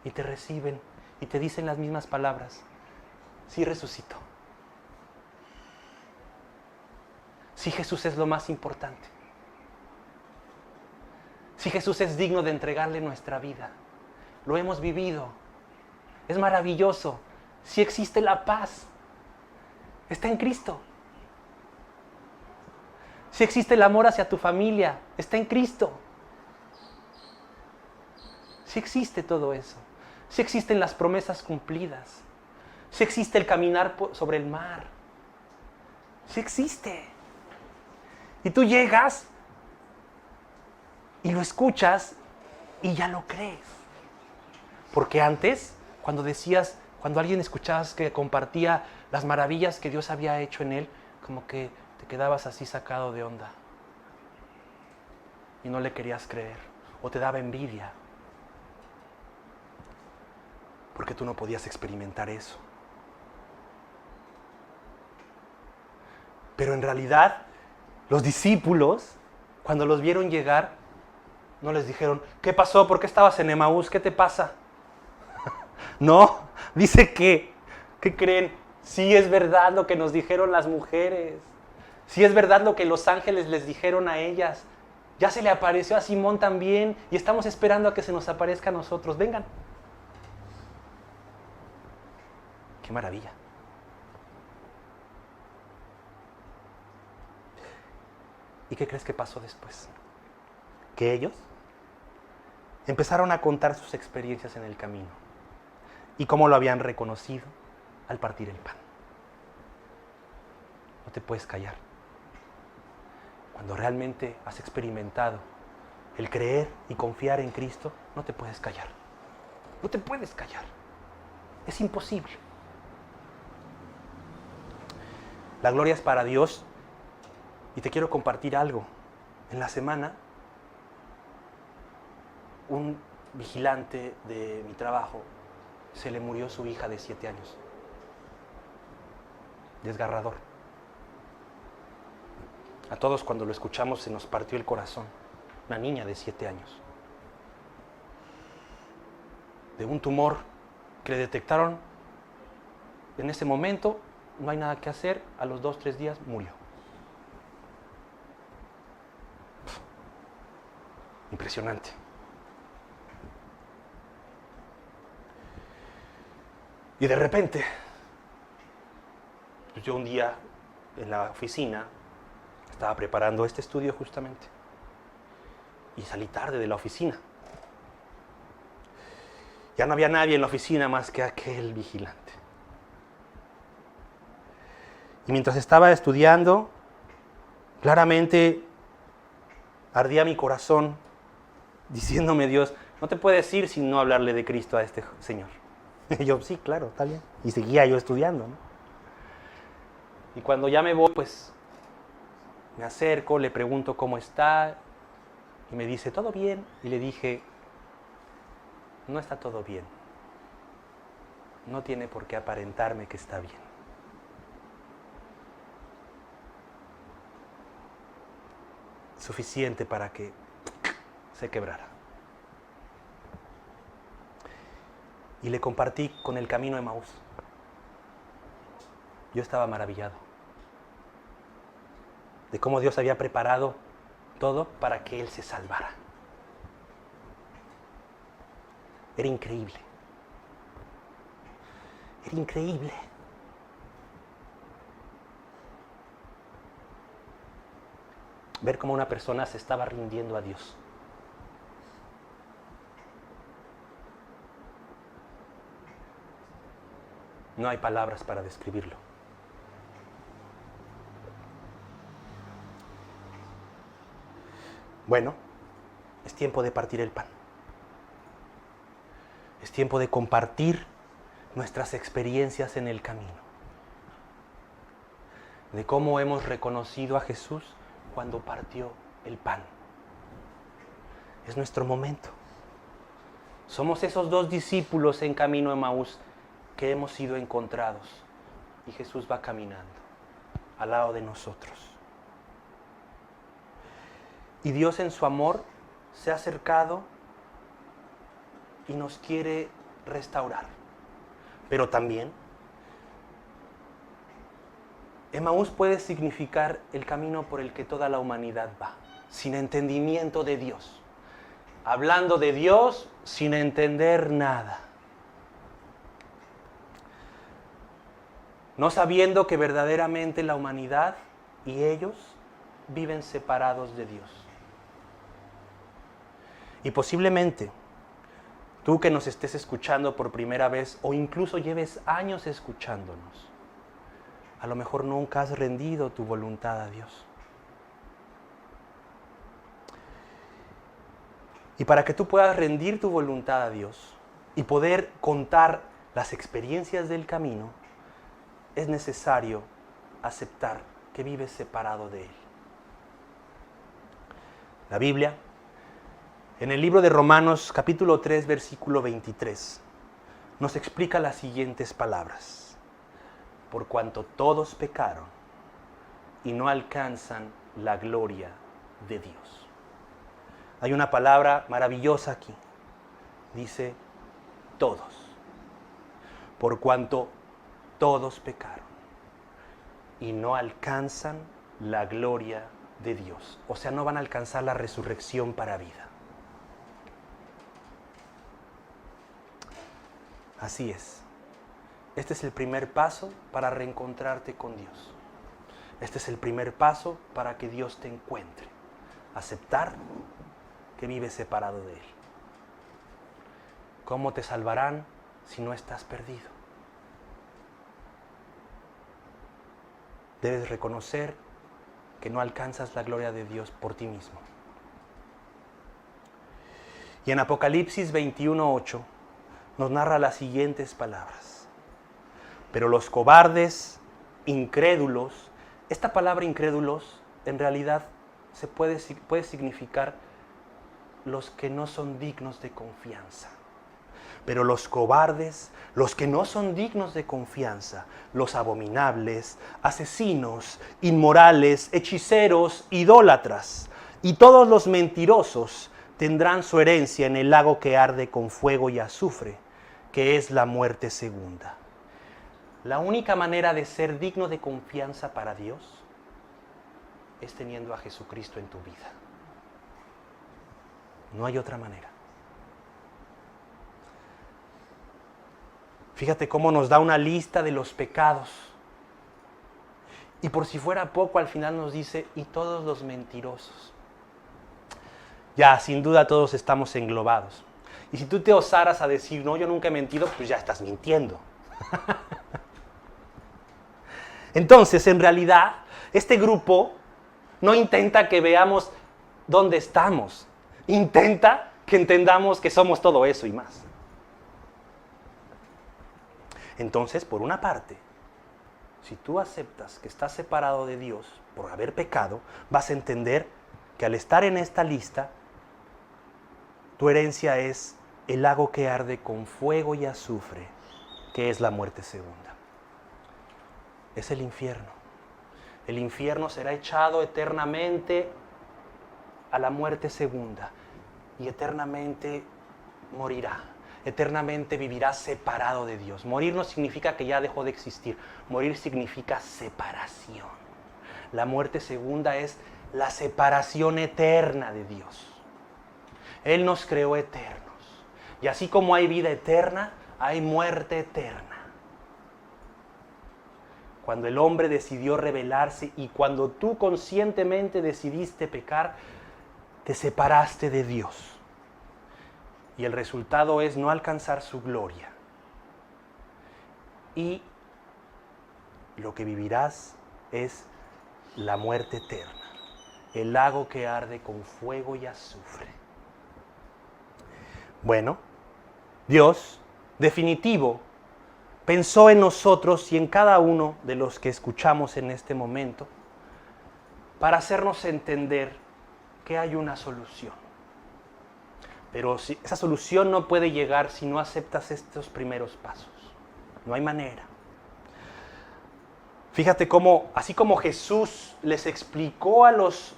y te reciben y te dicen las mismas palabras. Sí resucitó. Sí, Jesús es lo más importante. Sí, Jesús es digno de entregarle nuestra vida. Lo hemos vivido. Es maravilloso. Sí existe la paz. Está en Cristo. Sí existe el amor hacia tu familia. Está en Cristo. Sí existe todo eso. Sí existen las promesas cumplidas. Sí existe el caminar sobre el mar. Sí existe. Y tú llegas y lo escuchas y ya lo crees. Porque antes, cuando alguien escuchabas que compartía las maravillas que Dios había hecho en él, como que te quedabas así sacado de onda. Y no le querías creer. O te daba envidia. Porque tú no podías experimentar eso. Pero en realidad, los discípulos, cuando los vieron llegar, no les dijeron, ¿qué pasó? ¿Por qué estabas en Emaús? ¿Qué te pasa? No, dice que, ¿qué creen? Sí es verdad lo que nos dijeron las mujeres. Sí es verdad lo que los ángeles les dijeron a ellas. Ya se le apareció a Simón también y estamos esperando a que se nos aparezca a nosotros. Vengan. ¡Qué maravilla! ¿Y qué crees que pasó después? Que ellos empezaron a contar sus experiencias en el camino y cómo lo habían reconocido al partir el pan. No te puedes callar. Cuando realmente has experimentado el creer y confiar en Cristo, no te puedes callar. No te puedes callar. Es imposible. La gloria es para Dios. Y te quiero compartir algo. En la semana, un vigilante de mi trabajo se le murió su hija de 7 años. Desgarrador. A todos cuando lo escuchamos se nos partió el corazón. Una niña de 7 años. De un tumor que le detectaron en ese momento, no hay nada que hacer, a los 2-3 días murió. Impresionante. Y de repente, pues yo un día en la oficina estaba preparando este estudio justamente y salí tarde de la oficina. Ya no había nadie en la oficina más que aquel vigilante. Y mientras estaba estudiando, claramente ardía mi corazón diciéndome Dios, no te puedes ir sin no hablarle de Cristo a este señor. Y yo, sí, claro, está bien. Y seguía yo estudiando, ¿no? Y cuando ya me voy, pues me acerco, le pregunto cómo está y me dice, ¿todo bien? Y le dije, no está todo bien. No tiene por qué aparentarme que está bien. Suficiente para que se quebrara. Y le compartí con el camino de Emaús. Yo estaba maravillado de cómo Dios había preparado todo para que él se salvara. Era increíble. Era increíble. Ver cómo una persona se estaba rindiendo a Dios. No hay palabras para describirlo. Bueno, es tiempo de partir el pan. Es tiempo de compartir nuestras experiencias en el camino. De cómo hemos reconocido a Jesús cuando partió el pan. Es nuestro momento. Somos esos 2 discípulos en camino a Emaús que hemos sido encontrados. Y Jesús va caminando al lado de nosotros. Y Dios en su amor se ha acercado y nos quiere restaurar. Pero también, Emaús puede significar el camino por el que toda la humanidad va, sin entendimiento de Dios. Hablando de Dios sin entender nada. No sabiendo que verdaderamente la humanidad y ellos viven separados de Dios. Y posiblemente tú que nos estés escuchando por primera vez o incluso lleves años escuchándonos, a lo mejor nunca has rendido tu voluntad a Dios. Y para que tú puedas rendir tu voluntad a Dios y poder contar las experiencias del camino, es necesario aceptar que vives separado de Él. La Biblia, en el libro de Romanos, capítulo 3, versículo 23, nos explica las siguientes palabras. Por cuanto todos pecaron y no alcanzan la gloria de Dios. Hay una palabra maravillosa aquí. Dice, todos. Por cuanto todos pecaron y no alcanzan la gloria de Dios. O sea, no van a alcanzar la resurrección para vida. Así es. Este es el primer paso para reencontrarte con Dios. Este es el primer paso para que Dios te encuentre. Aceptar que vives separado de Él. ¿Cómo te salvarán si no estás perdido? Debes reconocer que no alcanzas la gloria de Dios por ti mismo. Y en Apocalipsis 21:8 nos narra las siguientes palabras. Pero los cobardes, incrédulos, esta palabra incrédulos en realidad puede significar los que no son dignos de confianza. Pero los cobardes, los que no son dignos de confianza, los abominables, asesinos, inmorales, hechiceros, idólatras y todos los mentirosos tendrán su herencia en el lago que arde con fuego y azufre, que es la muerte segunda. La única manera de ser digno de confianza para Dios es teniendo a Jesucristo en tu vida. No hay otra manera. Fíjate cómo nos da una lista de los pecados. Y por si fuera poco, al final nos dice, y todos los mentirosos. Ya, sin duda todos estamos englobados. Y si tú te osaras a decir, no, yo nunca he mentido, pues ya estás mintiendo. Entonces, en realidad, este grupo no intenta que veamos dónde estamos. Intenta que entendamos que somos todo eso y más. Entonces, por una parte, si tú aceptas que estás separado de Dios por haber pecado, vas a entender que al estar en esta lista, tu herencia es el lago que arde con fuego y azufre, que es la muerte segunda. Es el infierno. El infierno será echado eternamente a la muerte segunda y eternamente morirá. Eternamente vivirá separado de Dios. Morir no significa que ya dejó de existir. Morir significa separación. La muerte segunda es la separación eterna de Dios. Él nos creó eternos. Y así como hay vida eterna, hay muerte eterna. Cuando el hombre decidió rebelarse y cuando tú conscientemente decidiste pecar, te separaste de Dios. Y el resultado es no alcanzar su gloria. Y lo que vivirás es la muerte eterna, el lago que arde con fuego y azufre. Bueno, Dios, definitivo, pensó en nosotros y en cada uno de los que escuchamos en este momento para hacernos entender que hay una solución. Pero esa solución no puede llegar si no aceptas estos primeros pasos. No hay manera. Fíjate cómo, así como Jesús les explicó a los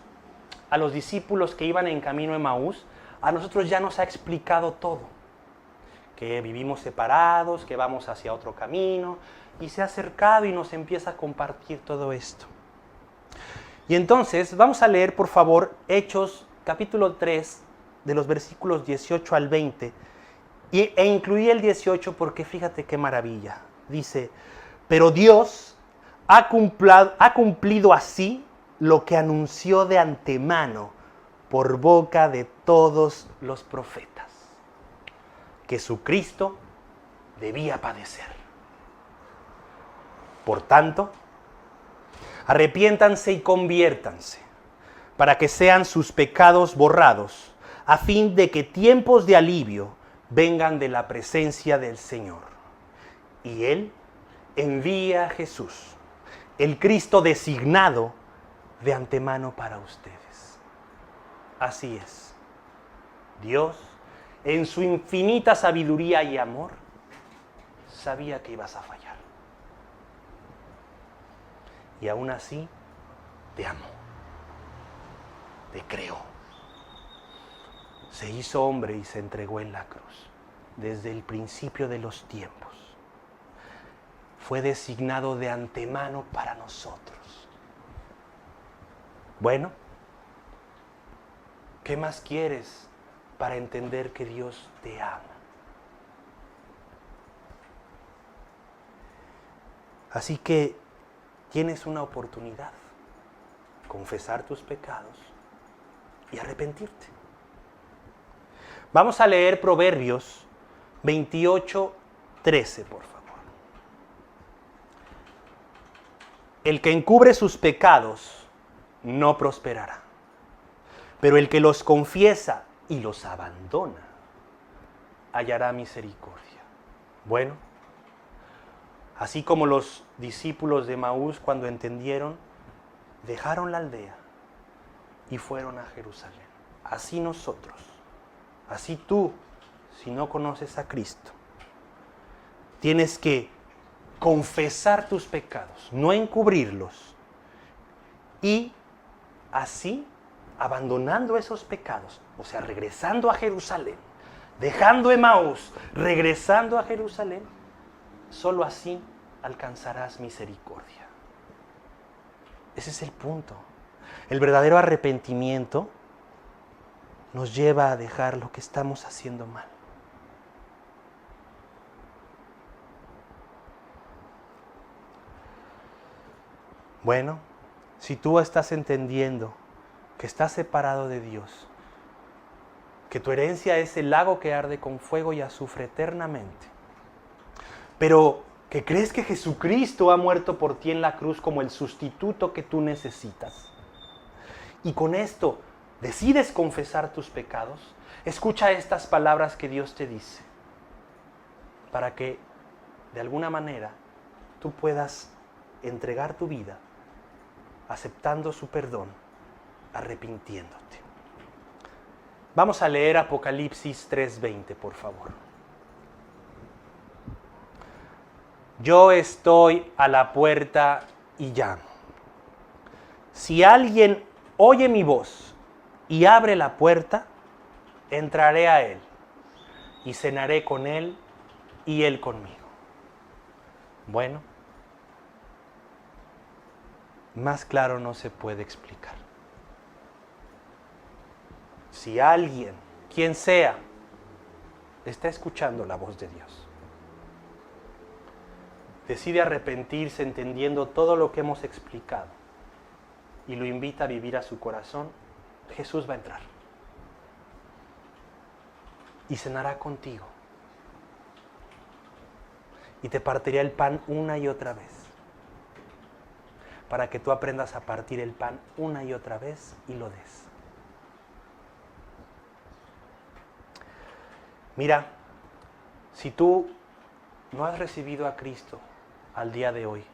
discípulos que iban en camino a Emaús, a nosotros ya nos ha explicado todo. Que vivimos separados, que vamos hacia otro camino, y se ha acercado y nos empieza a compartir todo esto. Y entonces vamos a leer, por favor, Hechos capítulo 3, de los versículos 18 al 20, e incluí el 18 porque fíjate qué maravilla. Dice, pero Dios ha cumplido así lo que anunció de antemano por boca de todos los profetas, que su Cristo debía padecer. Por tanto, arrepiéntanse y conviértanse, para que sean sus pecados borrados, a fin de que tiempos de alivio vengan de la presencia del Señor. Y Él envía a Jesús, el Cristo designado de antemano para ustedes. Así es. Dios, en su infinita sabiduría y amor, sabía que ibas a fallar. Y aún así, te amó. Te creó. Se hizo hombre y se entregó en la cruz. Desde el principio de los tiempos. Fue designado de antemano para nosotros. Bueno, ¿qué más quieres para entender que Dios te ama? Así que tienes una oportunidad, confesar tus pecados y arrepentirte. Vamos a leer Proverbios 28:13, por favor. El que encubre sus pecados no prosperará, pero el que los confiesa y los abandona hallará misericordia. Bueno, así como los discípulos de Emaús, cuando entendieron, dejaron la aldea y fueron a Jerusalén. Así nosotros, así tú, si no conoces a Cristo, tienes que confesar tus pecados, no encubrirlos, y así, abandonando esos pecados, o sea, regresando a Jerusalén, dejando Emaús, regresando a Jerusalén, solo así alcanzarás misericordia. Ese es el punto. El verdadero arrepentimiento nos lleva a dejar lo que estamos haciendo mal. Bueno, si tú estás entendiendo que estás separado de Dios, que tu herencia es el lago que arde con fuego y azufre eternamente, pero que crees que Jesucristo ha muerto por ti en la cruz como el sustituto que tú necesitas, y con esto decides confesar tus pecados, escucha estas palabras que Dios te dice, para que de alguna manera tú puedas entregar tu vida aceptando su perdón, arrepintiéndote. Vamos a leer Apocalipsis 3:20, por favor. Yo estoy a la puerta y llamo. Si alguien oye mi voz y abre la puerta, entraré a él y cenaré con él y él conmigo. Bueno, más claro no se puede explicar. Si alguien, quien sea, está escuchando la voz de Dios, decide arrepentirse entendiendo todo lo que hemos explicado y lo invita a vivir a su corazón, Jesús va a entrar y cenará contigo y te partirá el pan una y otra vez para que tú aprendas a partir el pan una y otra vez y lo des. Mira, Si tú no has recibido a Cristo al día de hoy,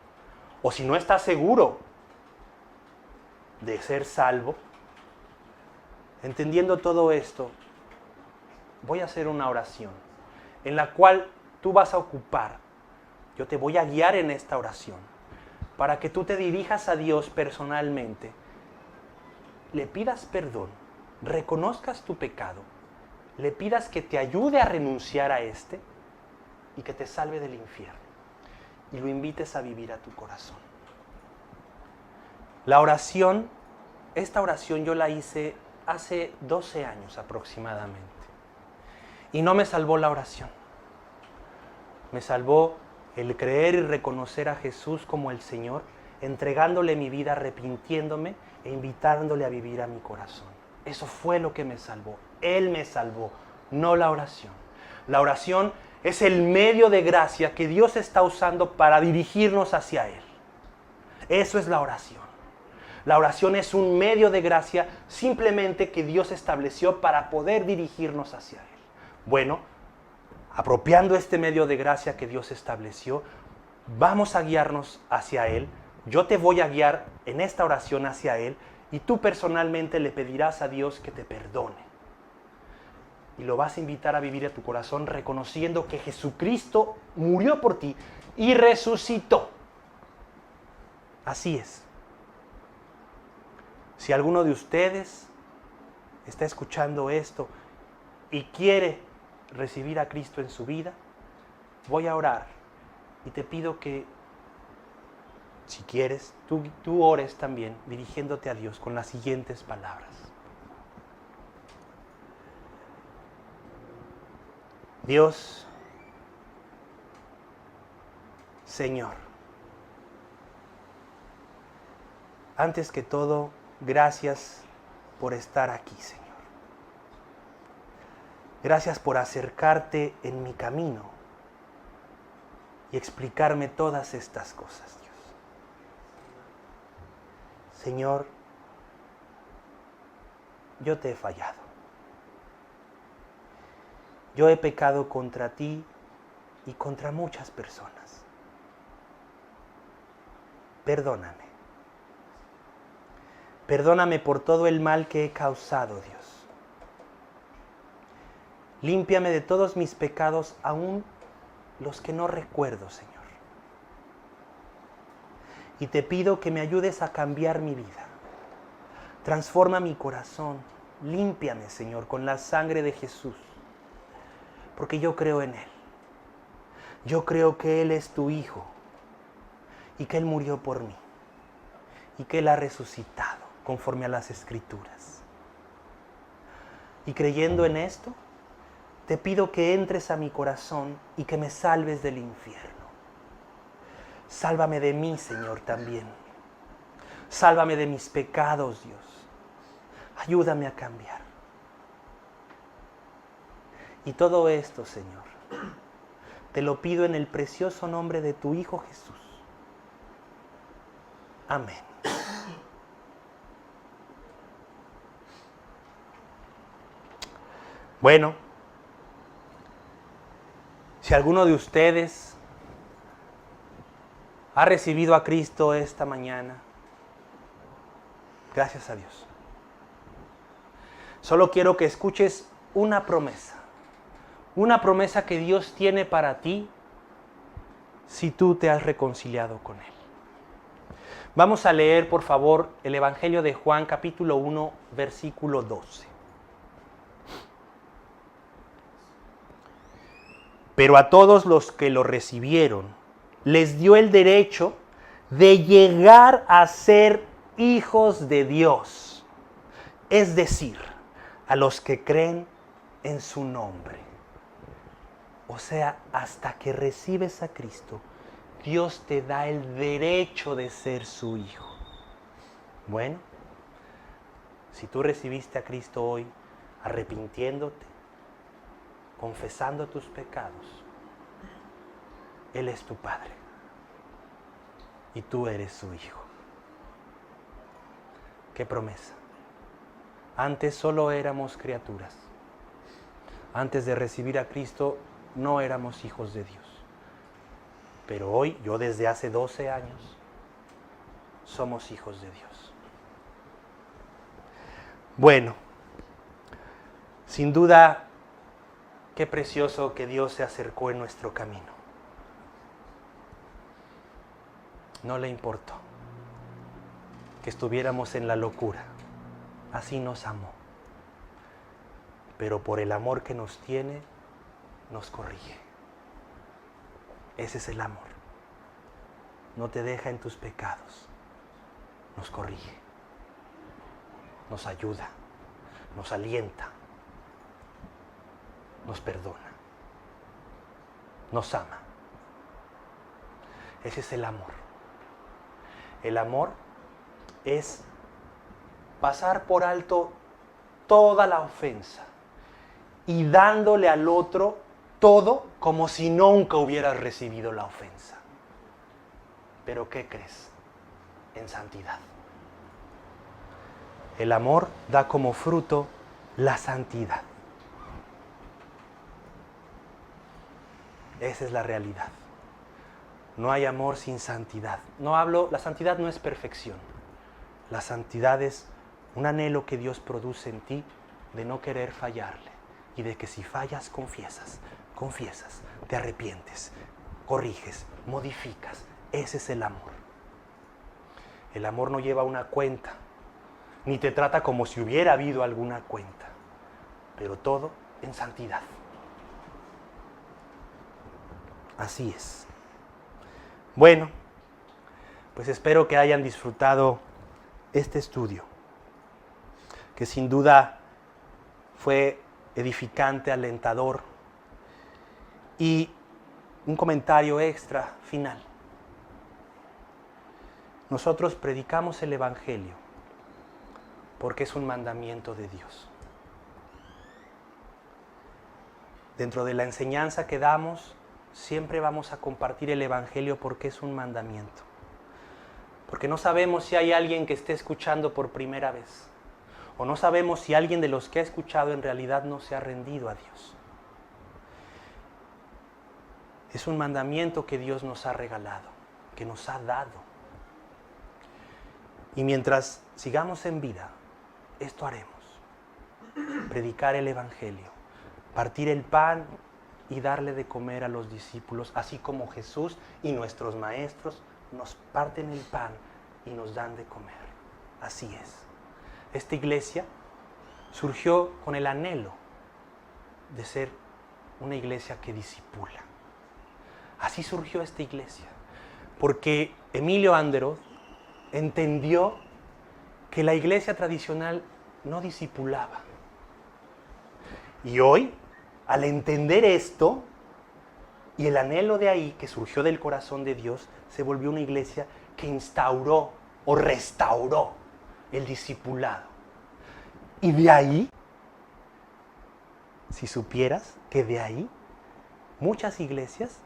o si no estás seguro de ser salvo, entendiendo todo esto, voy a hacer una oración en la cual tú vas a ocupar. Yo te voy a guiar en esta oración para que tú te dirijas a Dios personalmente, le pidas perdón, reconozcas tu pecado, le pidas que te ayude a renunciar a este y que te salve del infierno y lo invites a vivir a tu corazón. La oración, esta oración yo la hice hace 12 años aproximadamente y no me salvó la oración. Me salvó el creer y reconocer a Jesús como el Señor, entregándole mi vida, arrepintiéndome e invitándole a vivir a mi corazón. Eso fue lo que me salvó. Él me salvó, no la oración. La oración es el medio de gracia que Dios está usando para dirigirnos hacia Él. Eso es la oración. La oración es un medio de gracia simplemente que Dios estableció para poder dirigirnos hacia Él. Bueno, apropiando este medio de gracia que Dios estableció, vamos a guiarnos hacia Él. Yo te voy a guiar en esta oración hacia Él y tú personalmente le pedirás a Dios que te perdone. Y lo vas a invitar a vivir a tu corazón reconociendo que Jesucristo murió por ti y resucitó. Así es. Si alguno de ustedes está escuchando esto y quiere recibir a Cristo en su vida, voy a orar y te pido que, si quieres, tú ores también dirigiéndote a Dios con las siguientes palabras. Dios, Señor, antes que todo, gracias por estar aquí, Señor. Gracias por acercarte en mi camino y explicarme todas estas cosas, Dios. Señor, yo te he fallado. Yo he pecado contra ti y contra muchas personas. Perdóname. Perdóname por todo el mal que he causado, Dios. Límpiame de todos mis pecados, aún los que no recuerdo, Señor. Y te pido que me ayudes a cambiar mi vida. Transforma mi corazón. Límpiame, Señor, con la sangre de Jesús. Porque yo creo en Él. Yo creo que Él es tu Hijo. Y que Él murió por mí. Y que Él ha resucitado conforme a las Escrituras. Y creyendo en esto, te pido que entres a mi corazón y que me salves del infierno. Sálvame de mí, Señor, también. Sálvame de mis pecados, Dios. Ayúdame a cambiar. Y todo esto, Señor, te lo pido en el precioso nombre de tu Hijo Jesús. Amén. Bueno, si alguno de ustedes ha recibido a Cristo esta mañana, gracias a Dios. Solo quiero que escuches una promesa que Dios tiene para ti si tú te has reconciliado con Él. Vamos a leer, por favor, el Evangelio de Juan, capítulo 1, versículo 12. Pero a todos los que lo recibieron, les dio el derecho de llegar a ser hijos de Dios. Es decir, a los que creen en su nombre. O sea, hasta que recibes a Cristo, Dios te da el derecho de ser su hijo. Bueno, si tú recibiste a Cristo hoy, arrepintiéndote, confesando tus pecados, Él es tu Padre y tú eres su hijo. ¡Qué promesa! Antes solo éramos criaturas. Antes de recibir a Cristo no éramos hijos de Dios. Pero hoy, yo desde hace 12 años, somos hijos de Dios. Bueno, sin duda, qué precioso que Dios se acercó en nuestro camino. No le importó que estuviéramos en la locura. Así nos amó. Pero por el amor que nos tiene, nos corrige. Ese es el amor. No te deja en tus pecados. Nos corrige. Nos ayuda. Nos alienta. Nos perdona. Nos ama. Ese es el amor. El amor es pasar por alto toda la ofensa y dándole al otro todo como si nunca hubieras recibido la ofensa. Pero ¿qué crees? En santidad. El amor da como fruto la santidad. Esa es la realidad. No hay amor sin santidad. La santidad no es perfección. La santidad es un anhelo que Dios produce en ti de no querer fallarle y de que si fallas confiesas, te arrepientes, corriges, modificas. Ese es el amor. El amor no lleva una cuenta, ni te trata como si hubiera habido alguna cuenta, pero todo en santidad. Así es. Bueno, pues espero que hayan disfrutado este estudio, que sin duda fue edificante, alentador. Y un comentario extra final. Nosotros predicamos el Evangelio porque es un mandamiento de Dios. Dentro de la enseñanza que damos, siempre vamos a compartir el Evangelio porque es un mandamiento. Porque no sabemos si hay alguien que esté escuchando por primera vez. O no sabemos si alguien de los que ha escuchado en realidad no se ha rendido a Dios. Es un mandamiento que Dios nos ha regalado, que nos ha dado. Y mientras sigamos en vida, esto haremos. Predicar el Evangelio, partir el pan y darle de comer a los discípulos, así como Jesús y nuestros maestros nos parten el pan y nos dan de comer. Así es. Esta iglesia surgió con el anhelo de ser una iglesia que discipula. Así surgió esta iglesia, porque Emilio Anderoth entendió que la iglesia tradicional no discipulaba. Y hoy, al entender esto, y el anhelo de ahí, que surgió del corazón de Dios, se volvió una iglesia que instauró o restauró el discipulado. Y de ahí, si supieras que de ahí, muchas iglesias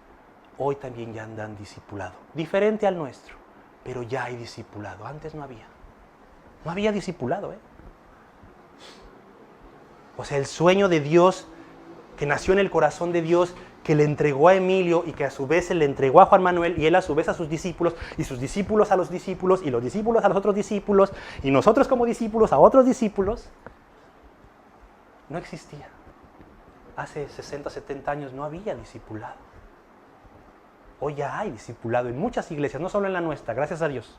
hoy también ya andan discipulado. Diferente al nuestro, pero ya hay discipulado. Antes no había. No había discipulado, O sea, el sueño de Dios que nació en el corazón de Dios, que le entregó a Emilio y que a su vez se le entregó a Juan Manuel y él a su vez a sus discípulos y sus discípulos a los discípulos y los discípulos a los otros discípulos y nosotros como discípulos a otros discípulos, no existía. Hace 60, 70 años no había discipulado. Hoy ya hay discipulado en muchas iglesias, no solo en la nuestra, gracias a Dios.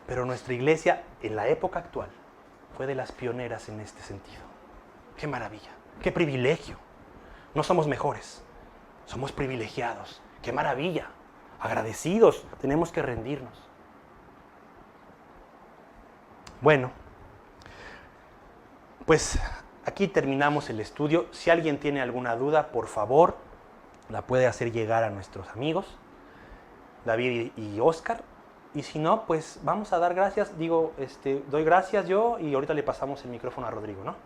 Pero nuestra iglesia en la época actual fue de las pioneras en este sentido. ¡Qué maravilla! ¡Qué privilegio! No somos mejores, somos privilegiados. ¡Qué maravilla! Agradecidos, tenemos que rendirnos. Bueno, pues aquí terminamos el estudio. Si alguien tiene alguna duda, por favor, la puede hacer llegar a nuestros amigos, David y Oscar. Y si no, pues vamos a dar gracias. Doy gracias yo y ahorita le pasamos el micrófono a Rodrigo, ¿no?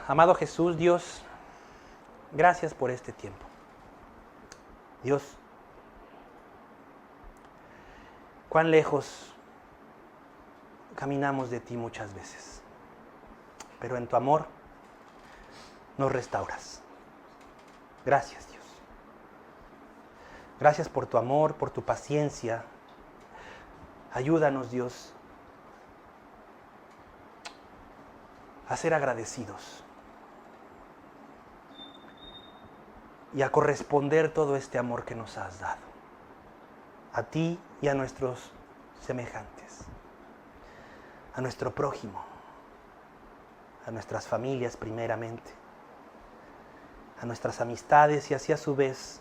Amado Jesús, Dios, gracias por este tiempo. Dios, cuán lejos caminamos de ti muchas veces. pero en tu amor nos restauras. Gracias, Dios. Gracias por tu amor, por tu paciencia. Ayúdanos, Dios, a ser agradecidos y a corresponder todo este amor que nos has dado, a ti y a nuestros semejantes, a nuestro prójimo, a nuestras familias primeramente, a nuestras amistades y así a su vez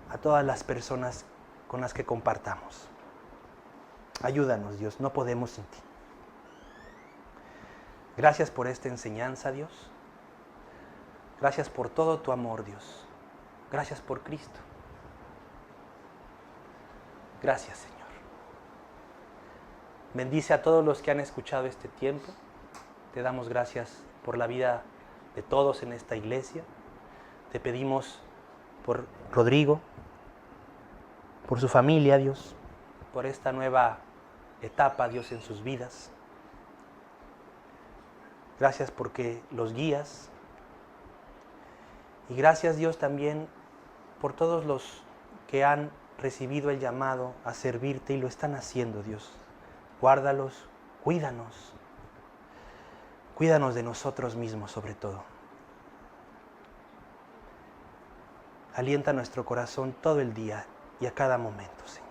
a todas las personas con las que compartamos. Ayúdanos, Dios, no podemos sin ti. Gracias por esta enseñanza, Dios. Gracias por todo tu amor, Dios. Gracias por Cristo. Gracias, Señor. Bendice a todos los que han escuchado este tiempo. Te damos gracias por la vida de todos en esta iglesia. Te pedimos por Rodrigo, por su familia, Dios, por esta nueva etapa, Dios, en sus vidas. Gracias porque los guías. Y gracias, Dios, también por todos los que han recibido el llamado a servirte y lo están haciendo, Dios. Guárdalos, cuídanos. Cuídanos de nosotros mismos, sobre todo. Alienta nuestro corazón todo el día y a cada momento, Señor.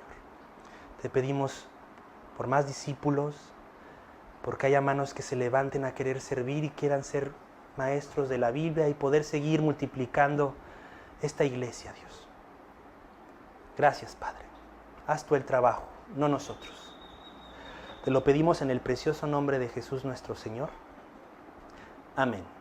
Te pedimos por más discípulos, porque haya manos que se levanten a querer servir y quieran ser maestros de la Biblia y poder seguir multiplicando esta iglesia, Dios. Gracias, Padre. Haz tú el trabajo, no nosotros. Te lo pedimos en el precioso nombre de Jesús nuestro Señor. Amén.